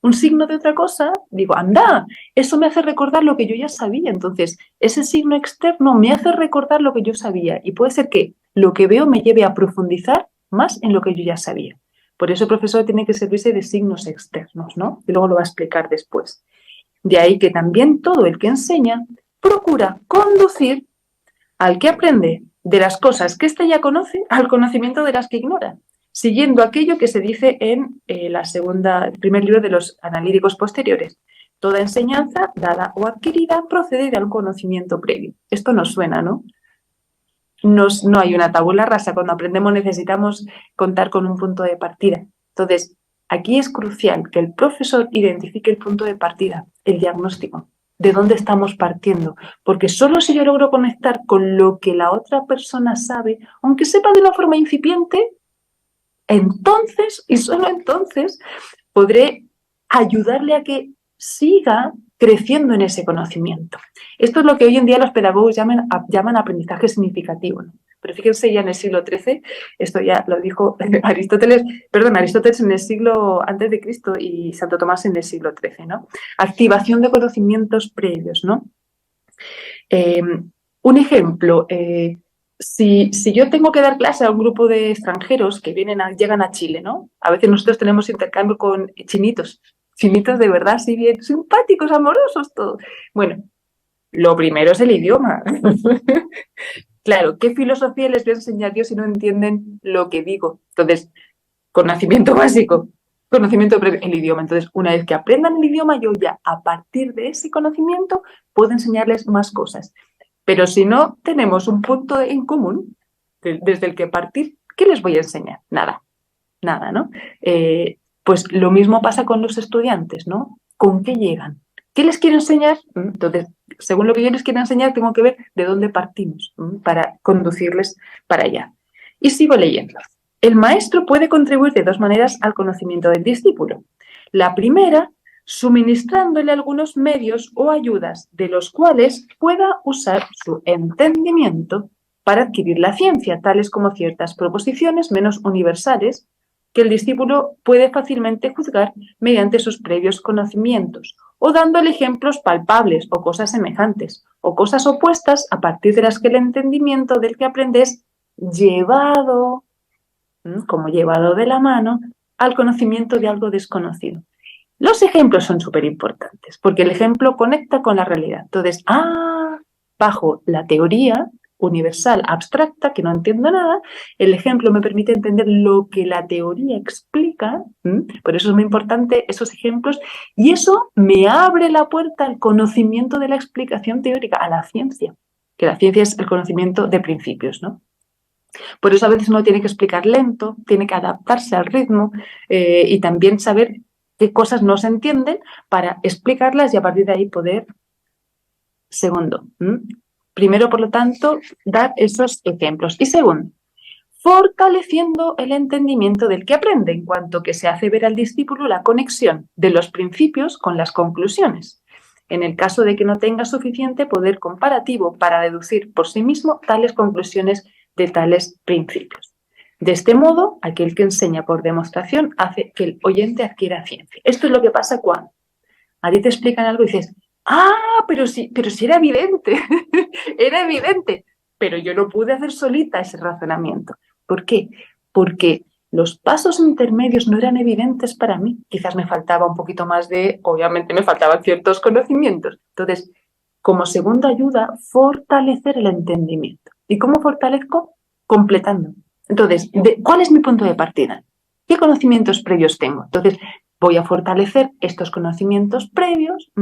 un signo de otra cosa, digo, anda, eso me hace recordar lo que yo ya sabía. Entonces, ese signo externo me hace recordar lo que yo sabía y puede ser que lo que veo me lleve a profundizar más en lo que yo ya sabía. Por eso el profesor tiene que servirse de signos externos, ¿no? Y luego lo va a explicar después. De ahí que también todo el que enseña procura conducir al que aprende de las cosas que éste ya conoce al conocimiento de las que ignora, siguiendo aquello que se dice en el primer libro de los analíticos posteriores. Toda enseñanza, dada o adquirida, procede de un conocimiento previo. Esto nos suena, ¿no? No hay una tabula rasa. Cuando aprendemos necesitamos contar con un punto de partida. Entonces, aquí es crucial que el profesor identifique el punto de partida, el diagnóstico, de dónde estamos partiendo. Porque solo si yo logro conectar con lo que la otra persona sabe, aunque sepa de una forma incipiente, entonces, y solo entonces, podré ayudarle a que siga creciendo en ese conocimiento. Esto es lo que hoy en día los pedagogos llaman aprendizaje significativo, ¿no? Pero fíjense, ya en el siglo XIII, esto ya lo dijo Aristóteles en el siglo antes de Cristo y Santo Tomás en el siglo XIII, ¿no? Activación de conocimientos previos, ¿no? Un ejemplo, si yo tengo que dar clase a un grupo de extranjeros que llegan a Chile, ¿no? A veces nosotros tenemos intercambio con chinitos de verdad, así bien simpáticos, amorosos, todos. Bueno, Lo primero es el idioma. Claro, ¿qué filosofía les voy a enseñar yo si no entienden lo que digo? Entonces, conocimiento básico, conocimiento previo, el idioma. Entonces, una vez que aprendan el idioma, yo ya a partir de ese conocimiento puedo enseñarles más cosas. Pero si no tenemos un punto en común desde el que partir, ¿qué les voy a enseñar? Nada, nada, ¿no? Pues lo mismo pasa con los estudiantes, ¿no? ¿Con qué llegan? ¿Qué les quiero enseñar? Entonces, según lo que yo les quiero enseñar, tengo que ver de dónde partimos para conducirles para allá. Y sigo leyendo. El maestro puede contribuir de dos maneras al conocimiento del discípulo. La primera, suministrándole algunos medios o ayudas de los cuales pueda usar su entendimiento para adquirir la ciencia, tales como ciertas proposiciones menos universales que el discípulo puede fácilmente juzgar mediante sus previos conocimientos, o dándole ejemplos palpables o cosas semejantes, o cosas opuestas a partir de las que el entendimiento del que aprende es llevado, como llevado de la mano, al conocimiento de algo desconocido. Los ejemplos son súper importantes, porque el ejemplo conecta con la realidad. Entonces, bajo la teoría universal abstracta, que no entiendo nada, el ejemplo me permite entender lo que la teoría explica, por eso es muy importante esos ejemplos, y eso me abre la puerta al conocimiento de la explicación teórica, a la ciencia, que la ciencia es el conocimiento de principios, ¿no? Por eso a veces uno tiene que explicar lento, tiene que adaptarse al ritmo y también saber qué cosas no se entienden para explicarlas y a partir de ahí poder. Segundo, primero, por lo tanto, dar esos ejemplos. Y segundo, fortaleciendo el entendimiento del que aprende, en cuanto que se hace ver al discípulo la conexión de los principios con las conclusiones. En el caso de que no tenga suficiente poder comparativo para deducir por sí mismo tales conclusiones de tales principios. De este modo, aquel que enseña por demostración hace que el oyente adquiera ciencia. Esto es lo que pasa cuando a ti te explican algo y dices, pero sí era evidente, era evidente, pero yo no pude hacer solita ese razonamiento. ¿Por qué? Porque los pasos intermedios no eran evidentes para mí. Quizás me faltaba un poquito más obviamente me faltaban ciertos conocimientos. Entonces, como segunda ayuda, fortalecer el entendimiento. ¿Y cómo fortalezco? Completando. Entonces, ¿cuál es mi punto de partida? ¿Qué conocimientos previos tengo? Entonces, voy a fortalecer estos conocimientos previos,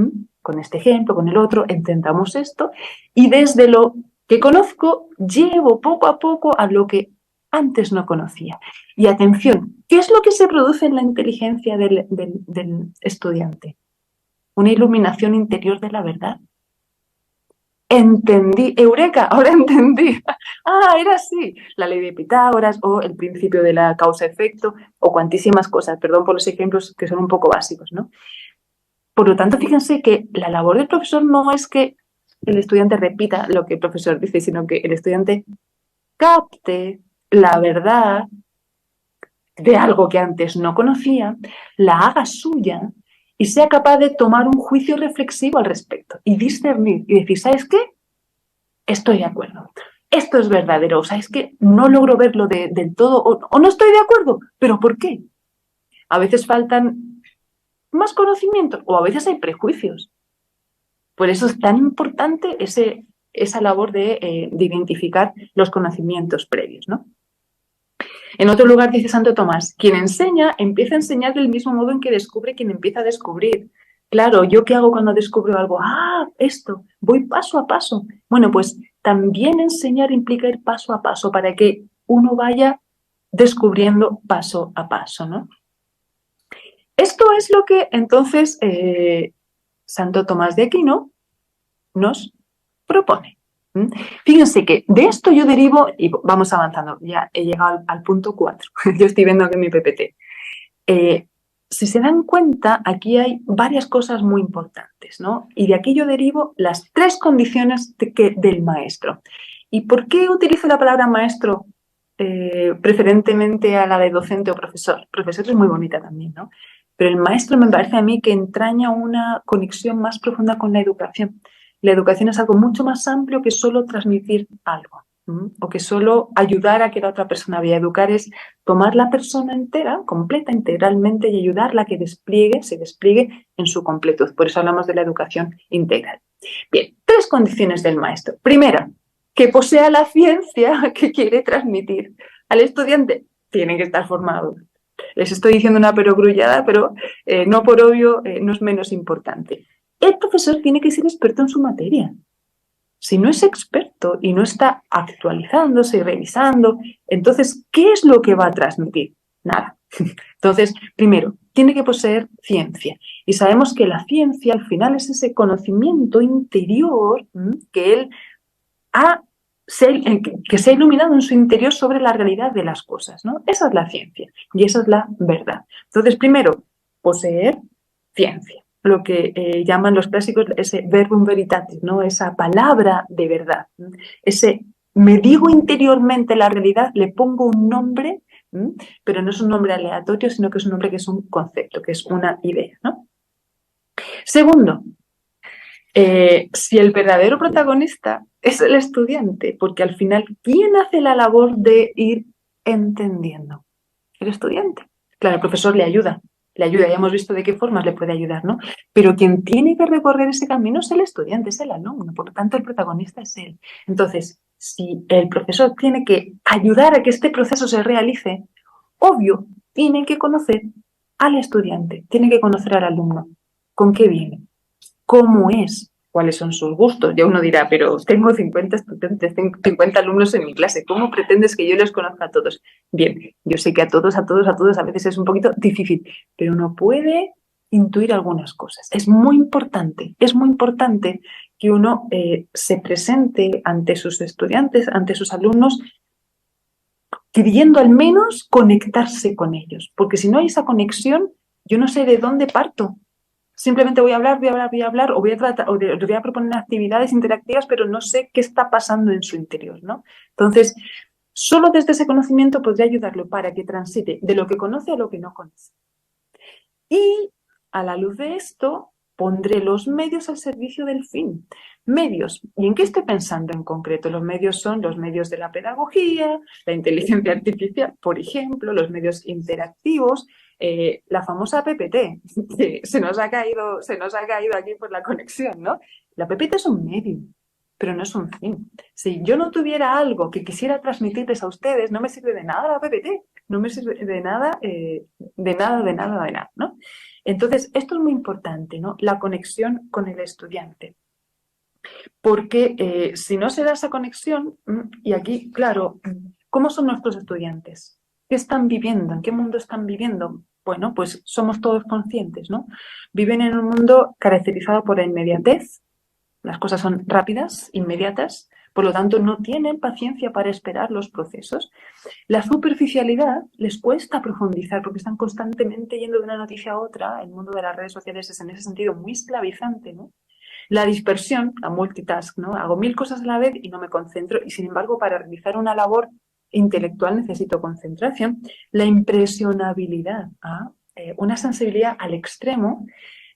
con este ejemplo, con el otro, entendamos esto, y desde lo que conozco, llevo poco a poco a lo que antes no conocía. Y atención, ¿qué es lo que se produce en la inteligencia del estudiante? Una iluminación interior de la verdad. Entendí, ¡eureka! Ahora entendí. Era así. La ley de Pitágoras o el principio de la causa-efecto o cuantísimas cosas. Perdón por los ejemplos que son un poco básicos, ¿no? Por lo tanto, fíjense que la labor del profesor no es que el estudiante repita lo que el profesor dice, sino que el estudiante capte la verdad de algo que antes no conocía, la haga suya y sea capaz de tomar un juicio reflexivo al respecto y discernir y decir, ¿sabes qué? Estoy de acuerdo. Esto es verdadero. ¿Sabes qué? No logro verlo del todo o no estoy de acuerdo. ¿Pero por qué? A veces faltan más conocimientos o a veces hay prejuicios. Por eso es tan importante esa labor de identificar los conocimientos previos, ¿no? En otro lugar dice Santo Tomás, quien enseña empieza a enseñar del mismo modo en que descubre quien empieza a descubrir. Claro, ¿yo qué hago cuando descubro algo? Esto, voy paso a paso. Bueno, pues también enseñar implica ir paso a paso para que uno vaya descubriendo paso a paso, ¿no? Esto es lo que entonces Santo Tomás de Aquino nos propone. Fíjense que de esto yo derivo, y vamos avanzando, ya he llegado al punto 4, yo estoy viendo aquí mi PPT. Si se dan cuenta, aquí hay varias cosas muy importantes, ¿no? Y de aquí yo derivo las 3 condiciones del maestro. ¿Y por qué utilizo la palabra maestro preferentemente a la de docente o profesor? Profesor es muy bonita también, ¿no? Pero el maestro me parece a mí que entraña una conexión más profunda con la educación. La educación es algo mucho más amplio que solo transmitir algo o que solo ayudar a que la otra persona vea. Educar es tomar la persona entera, completa, integralmente y ayudarla a que se despliegue en su completud. Por eso hablamos de la educación integral. Bien, 3 condiciones del maestro. Primera, que posea la ciencia que quiere transmitir al estudiante. Tienen que estar formados. Les estoy diciendo una perogrullada, pero no por obvio no es menos importante. El profesor tiene que ser experto en su materia. Si no es experto y no está actualizándose y revisando, entonces, ¿qué es lo que va a transmitir? Nada. Entonces, primero, tiene que poseer ciencia. Y sabemos que la ciencia al final es ese conocimiento interior que él que se ha iluminado en su interior sobre la realidad de las cosas, ¿no? Esa es la ciencia y esa es la verdad. Entonces, primero, poseer ciencia, lo que llaman los clásicos ese verbum veritatis, ¿no? Esa palabra de verdad, ¿no? Ese me digo interiormente la realidad, le pongo un nombre, pero no es un nombre aleatorio, sino que es un nombre que es un concepto, que es una idea, ¿no? Segundo, si el verdadero protagonista es el estudiante, porque al final, ¿quién hace la labor de ir entendiendo? El estudiante. Claro, el profesor le ayuda, ya hemos visto de qué formas le puede ayudar, ¿no? Pero quien tiene que recorrer ese camino es el estudiante, es el alumno, por lo tanto el protagonista es él. Entonces, si el profesor tiene que ayudar a que este proceso se realice, obvio, tiene que conocer al estudiante, tiene que conocer al alumno, con qué viene, cómo es, cuáles son sus gustos. Ya uno dirá, pero tengo 50 estudiantes, tengo 50 alumnos en mi clase, ¿cómo pretendes que yo les conozca a todos? Bien, yo sé que a todos a veces es un poquito difícil, pero uno puede intuir algunas cosas. Es muy importante que uno se presente ante sus estudiantes, ante sus alumnos, queriendo al menos conectarse con ellos, porque si no hay esa conexión, yo no sé de dónde parto. Simplemente voy a hablar, o voy a proponer actividades interactivas, pero no sé qué está pasando en su interior, ¿no? Entonces, solo desde ese conocimiento podría ayudarlo para que transite de lo que conoce a lo que no conoce. Y a la luz de esto, pondré los medios al servicio del fin. Medios. ¿Y en qué estoy pensando en concreto? Los medios son los medios de la pedagogía, la inteligencia artificial, por ejemplo, los medios interactivos, la famosa PPT, que se nos ha caído aquí por la conexión, ¿no? La PPT es un medio, pero no es un fin. Si yo no tuviera algo que quisiera transmitirles a ustedes, no me sirve de nada la PPT, no me sirve de nada, ¿no? Entonces, esto es muy importante, ¿no? La conexión con el estudiante. Porque si no se da esa conexión, y aquí, claro, ¿cómo son nuestros estudiantes? ¿Qué están viviendo? ¿En qué mundo están viviendo? Bueno, pues somos todos conscientes, ¿no? Viven en un mundo caracterizado por la inmediatez, las cosas son rápidas, inmediatas, por lo tanto no tienen paciencia para esperar los procesos. La superficialidad les cuesta profundizar porque están constantemente yendo de una noticia a otra. El mundo de las redes sociales es en ese sentido muy esclavizante, ¿no? La dispersión, la multitask, ¿no? Hago 1000 cosas a la vez y no me concentro y sin embargo para realizar una labor intelectual necesito concentración. La impresionabilidad, una sensibilidad al extremo,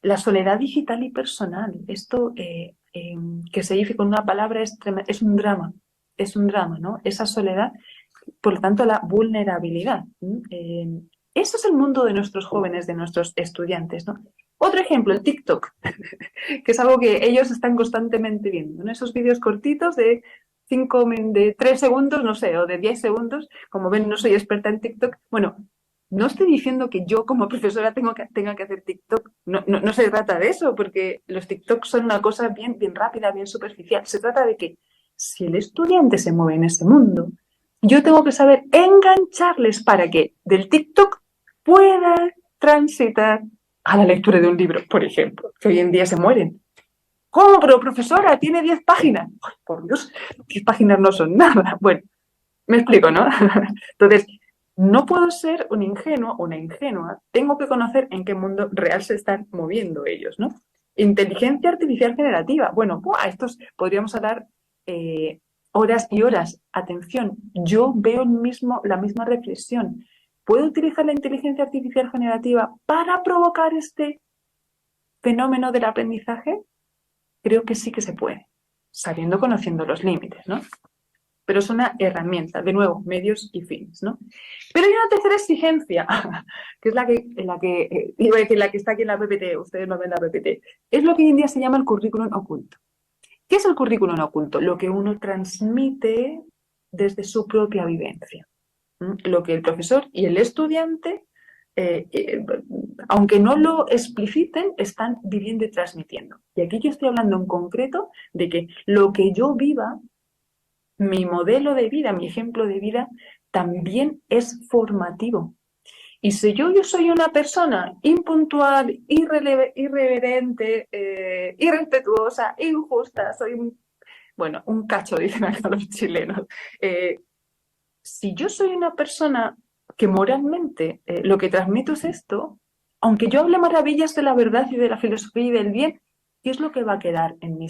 la soledad digital y personal. Esto que se dice con una palabra es un drama, ¿no? Esa soledad, por lo tanto la vulnerabilidad. Eso es el mundo de nuestros jóvenes, de nuestros estudiantes, ¿no? Otro ejemplo, el TikTok, que es algo que ellos están constantemente viendo, ¿no? Esos vídeos cortitos de 3 segundos, no sé, o de 10 segundos. Como ven, no soy experta en TikTok. Bueno, no estoy diciendo que yo como profesora tenga que hacer TikTok. No se trata de eso, porque los TikToks son una cosa bien rápida, bien superficial. Se trata de que si el estudiante se mueve en ese mundo, yo tengo que saber engancharles para que del TikTok pueda transitar a la lectura de un libro, por ejemplo, que hoy en día se mueren. ¿Cómo? Pero profesora, tiene 10 páginas. Ay, por Dios, 10 páginas no son nada. Bueno, me explico, ¿no? Entonces, no puedo ser un ingenuo o una ingenua. Tengo que conocer en qué mundo real se están moviendo ellos, ¿no? Inteligencia artificial generativa. Bueno, estos podríamos hablar horas y horas. Atención, yo veo la misma reflexión. ¿Puedo utilizar la inteligencia artificial generativa para provocar este fenómeno del aprendizaje? Creo que sí que se puede, conociendo los límites, ¿no? Pero es una herramienta, de nuevo, medios y fines, ¿no? Pero hay una tercera exigencia, que es la que está aquí en la PPT, ustedes no ven la PPT, es lo que hoy en día se llama el currículum oculto. ¿Qué es el currículum oculto? Lo que uno transmite desde su propia vivencia. Lo que el profesor y el estudiante, aunque no lo expliciten, están viviendo y transmitiendo. Y aquí yo estoy hablando en concreto de que lo que yo viva, mi modelo de vida, mi ejemplo de vida, también es formativo. Y si yo soy una persona impuntual, irreverente, irrespetuosa, injusta, soy un cacho, dicen acá los chilenos. Si yo soy una persona que moralmente lo que transmito es esto, aunque yo hable maravillas de la verdad y de la filosofía y del bien, ¿qué es lo que va a quedar en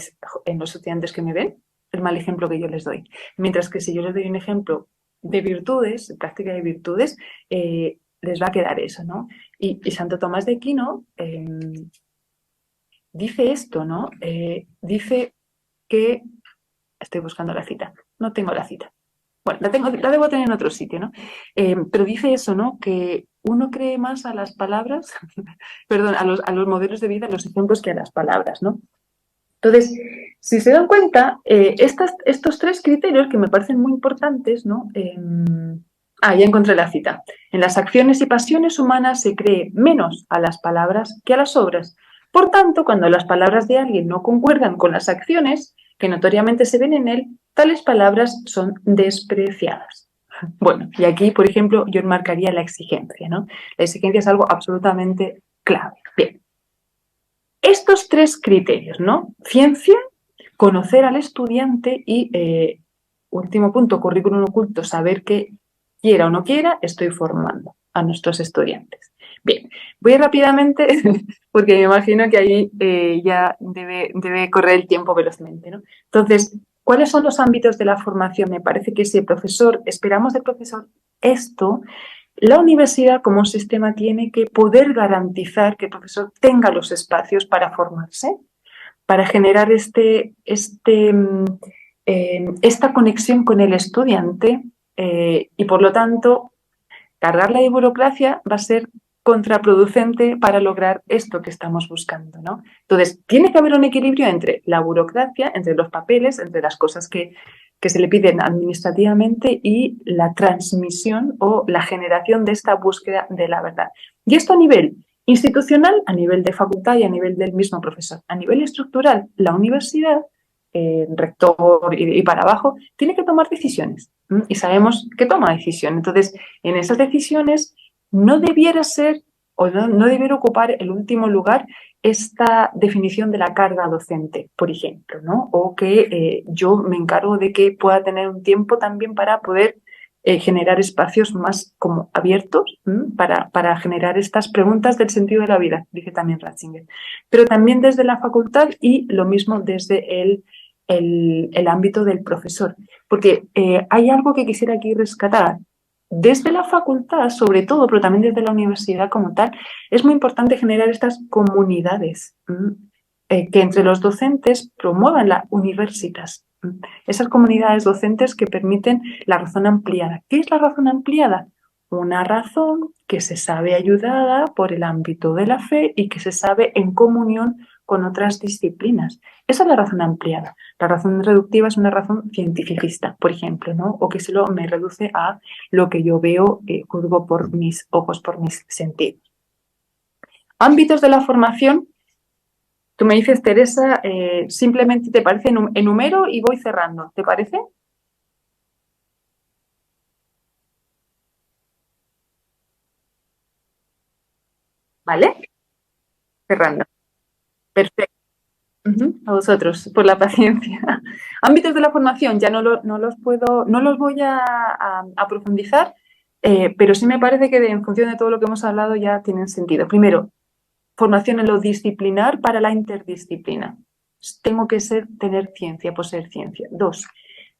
los estudiantes que me ven? El mal ejemplo que yo les doy. Mientras que si yo les doy un ejemplo de virtudes, de práctica de virtudes, les va a quedar eso, ¿no? Y Santo Tomás de Aquino dice esto, ¿no? Dice que... Estoy buscando la cita. No tengo la cita. Bueno, la debo tener en otro sitio, ¿no? Pero dice eso, ¿no? Que uno cree más a las palabras, perdón, a los modelos de vida, a los ejemplos que a las palabras, ¿no? Entonces, si se dan cuenta, estos tres criterios que me parecen muy importantes, ¿no? Ya encontré la cita. En las acciones y pasiones humanas se cree menos a las palabras que a las obras. Por tanto, cuando las palabras de alguien no concuerdan con las acciones que notoriamente se ven en él, tales palabras son despreciadas. Bueno, y aquí, por ejemplo, yo enmarcaría la exigencia, ¿no? La exigencia es algo absolutamente clave. Bien. Estos tres criterios, ¿no? Ciencia, conocer al estudiante y, último punto, currículum oculto, saber que quiera o no quiera, estoy formando a nuestros estudiantes. Bien, voy rápidamente porque me imagino que ahí ya debe correr el tiempo velozmente, ¿no? Entonces, ¿cuáles son los ámbitos de la formación? Me parece que si el profesor, esperamos del profesor esto, la universidad como un sistema tiene que poder garantizar que el profesor tenga los espacios para formarse, para generar esta conexión con el estudiante y por lo tanto cargarla de burocracia va a ser contraproducente para lograr esto que estamos buscando, ¿no? Entonces, tiene que haber un equilibrio entre la burocracia, entre los papeles, entre las cosas que se le piden administrativamente y la transmisión o la generación de esta búsqueda de la verdad. Y esto a nivel institucional, a nivel de facultad y a nivel del mismo profesor. A nivel estructural, la universidad, rector y para abajo, tiene que tomar decisiones. Y sabemos que toma decisiones. Entonces, en esas decisiones no debiera ser o no debiera ocupar el último lugar esta definición de la carga docente, por ejemplo, ¿no? O que yo me encargo de que pueda tener un tiempo también para poder generar espacios más como abiertos para generar estas preguntas del sentido de la vida, dice también Ratzinger. Pero también desde la facultad y lo mismo desde el ámbito del profesor. Porque hay algo que quisiera aquí rescatar. Desde la facultad, sobre todo, pero también desde la universidad como tal, es muy importante generar estas comunidades que entre los docentes promuevan la universitas. Esas comunidades docentes que permiten la razón ampliada. ¿Qué es la razón ampliada? Una razón que se sabe ayudada por el ámbito de la fe y que se sabe en comunión con otras disciplinas. Esa es la razón ampliada. La razón reductiva es una razón cientificista, por ejemplo, ¿no? O que solo me reduce a lo que yo veo, juzgo por mis ojos, por mis sentidos. Ámbitos de la formación. Tú me dices, Teresa, simplemente te parece enumero y voy cerrando. ¿Te parece? ¿Vale? Cerrando. Perfecto. A vosotros, por la paciencia. Ámbitos de la formación, ya no los voy a profundizar, pero sí me parece que en función de todo lo que hemos hablado ya tienen sentido. Primero, formación en lo disciplinar para la interdisciplina. Tengo que tener ciencia, poseer ciencia. 2,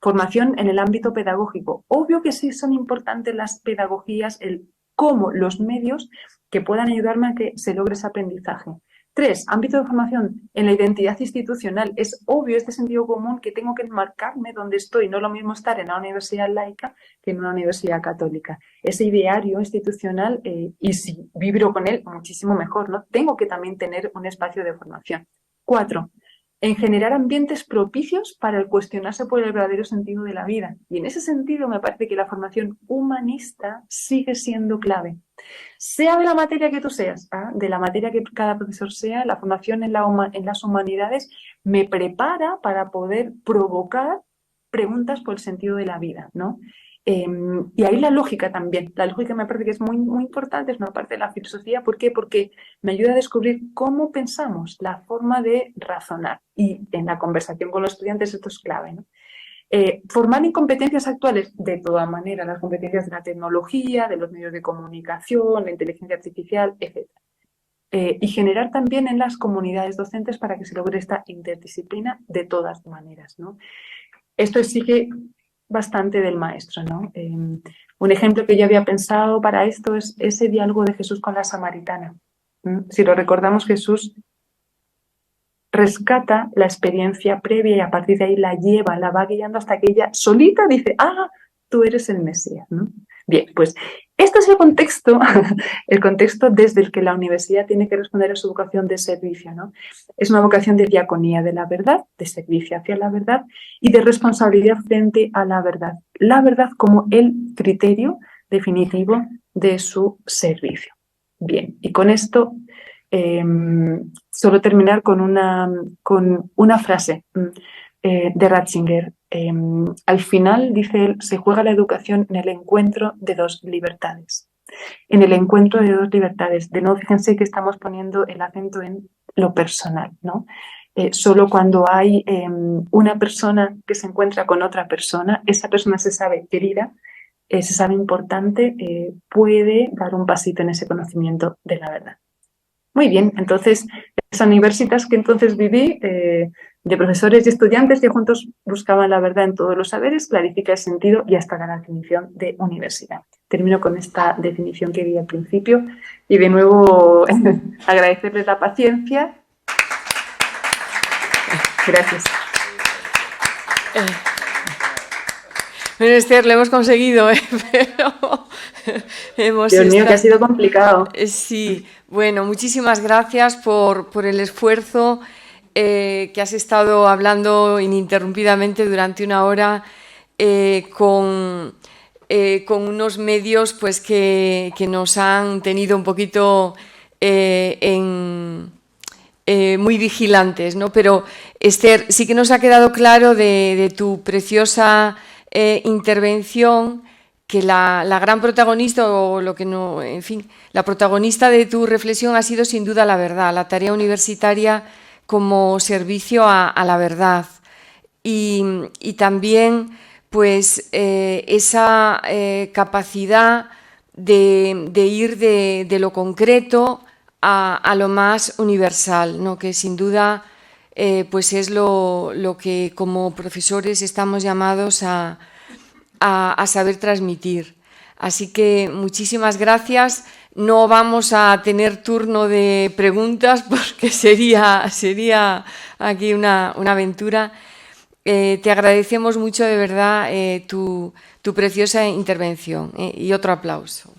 formación en el ámbito pedagógico. Obvio que sí son importantes las pedagogías, el cómo los medios que puedan ayudarme a que se logre ese aprendizaje. 3, ámbito de formación en la identidad institucional. Es obvio, es de sentido común que tengo que enmarcarme donde estoy. No es lo mismo estar en una universidad laica que en una universidad católica. Ese ideario institucional, y si vibro con él, muchísimo mejor, ¿no? Tengo que también tener un espacio de formación. 4, en generar ambientes propicios para el cuestionarse por el verdadero sentido de la vida. Y en ese sentido me parece que la formación humanista sigue siendo clave. Sea de la materia que tú seas, de la materia que cada profesor sea, la formación en las humanidades me prepara para poder provocar preguntas por el sentido de la vida, ¿no? Y ahí la lógica también. La lógica me parece que es muy, muy importante, es una parte de la filosofía. ¿Por qué? Porque me ayuda a descubrir cómo pensamos, la forma de razonar. Y en la conversación con los estudiantes esto es clave, ¿no? Formar en competencias actuales, de todas maneras, las competencias de la tecnología, de los medios de comunicación, la inteligencia artificial, etc. Y generar también en las comunidades docentes para que se logre esta interdisciplina de todas maneras, ¿no? Esto exige bastante del maestro, ¿no? Un ejemplo que yo había pensado para esto es ese diálogo de Jesús con la samaritana. Si lo recordamos, Jesús rescata la experiencia previa y a partir de ahí la lleva, la va guiando hasta que ella solita dice, tú eres el Mesías, ¿no? Bien, pues este es el contexto desde el que la universidad tiene que responder a su vocación de servicio, ¿no? Es una vocación de diaconía de la verdad, de servicio hacia la verdad y de responsabilidad frente a la verdad como el criterio definitivo de su servicio. Bien, y con esto solo terminar con una frase de Ratzinger. Al final, dice él, se juega la educación en el encuentro de dos libertades. En el encuentro de dos libertades. De nuevo, fíjense que estamos poniendo el acento en lo personal, ¿no? Solo cuando hay una persona que se encuentra con otra persona, esa persona se sabe querida, se sabe importante, puede dar un pasito en ese conocimiento de la verdad. Muy bien, entonces, las universitas que entonces viví, de profesores y estudiantes que juntos buscaban la verdad en todos los saberes, clarifica el sentido y hasta la definición de universidad. Termino con esta definición que di al principio y de nuevo agradecerles la paciencia. Gracias. Bueno, Esther, lo hemos conseguido, pero Dios mío, que ha sido complicado. Sí, bueno, muchísimas gracias por el esfuerzo que has estado hablando ininterrumpidamente durante una hora con unos medios pues, que nos han tenido un poquito muy vigilantes, ¿no? Pero, Esther, sí que nos ha quedado claro de tu preciosa intervención que la gran protagonista, o lo que no, en fin, la protagonista de tu reflexión ha sido sin duda la verdad, la tarea universitaria como servicio a la verdad. Y también, pues, esa capacidad de ir de lo concreto a lo más universal, ¿no? Que sin duda pues es lo que como profesores estamos llamados a saber transmitir. Así que muchísimas gracias. No vamos a tener turno de preguntas porque sería aquí una aventura. Te agradecemos mucho de verdad tu preciosa intervención y otro aplauso.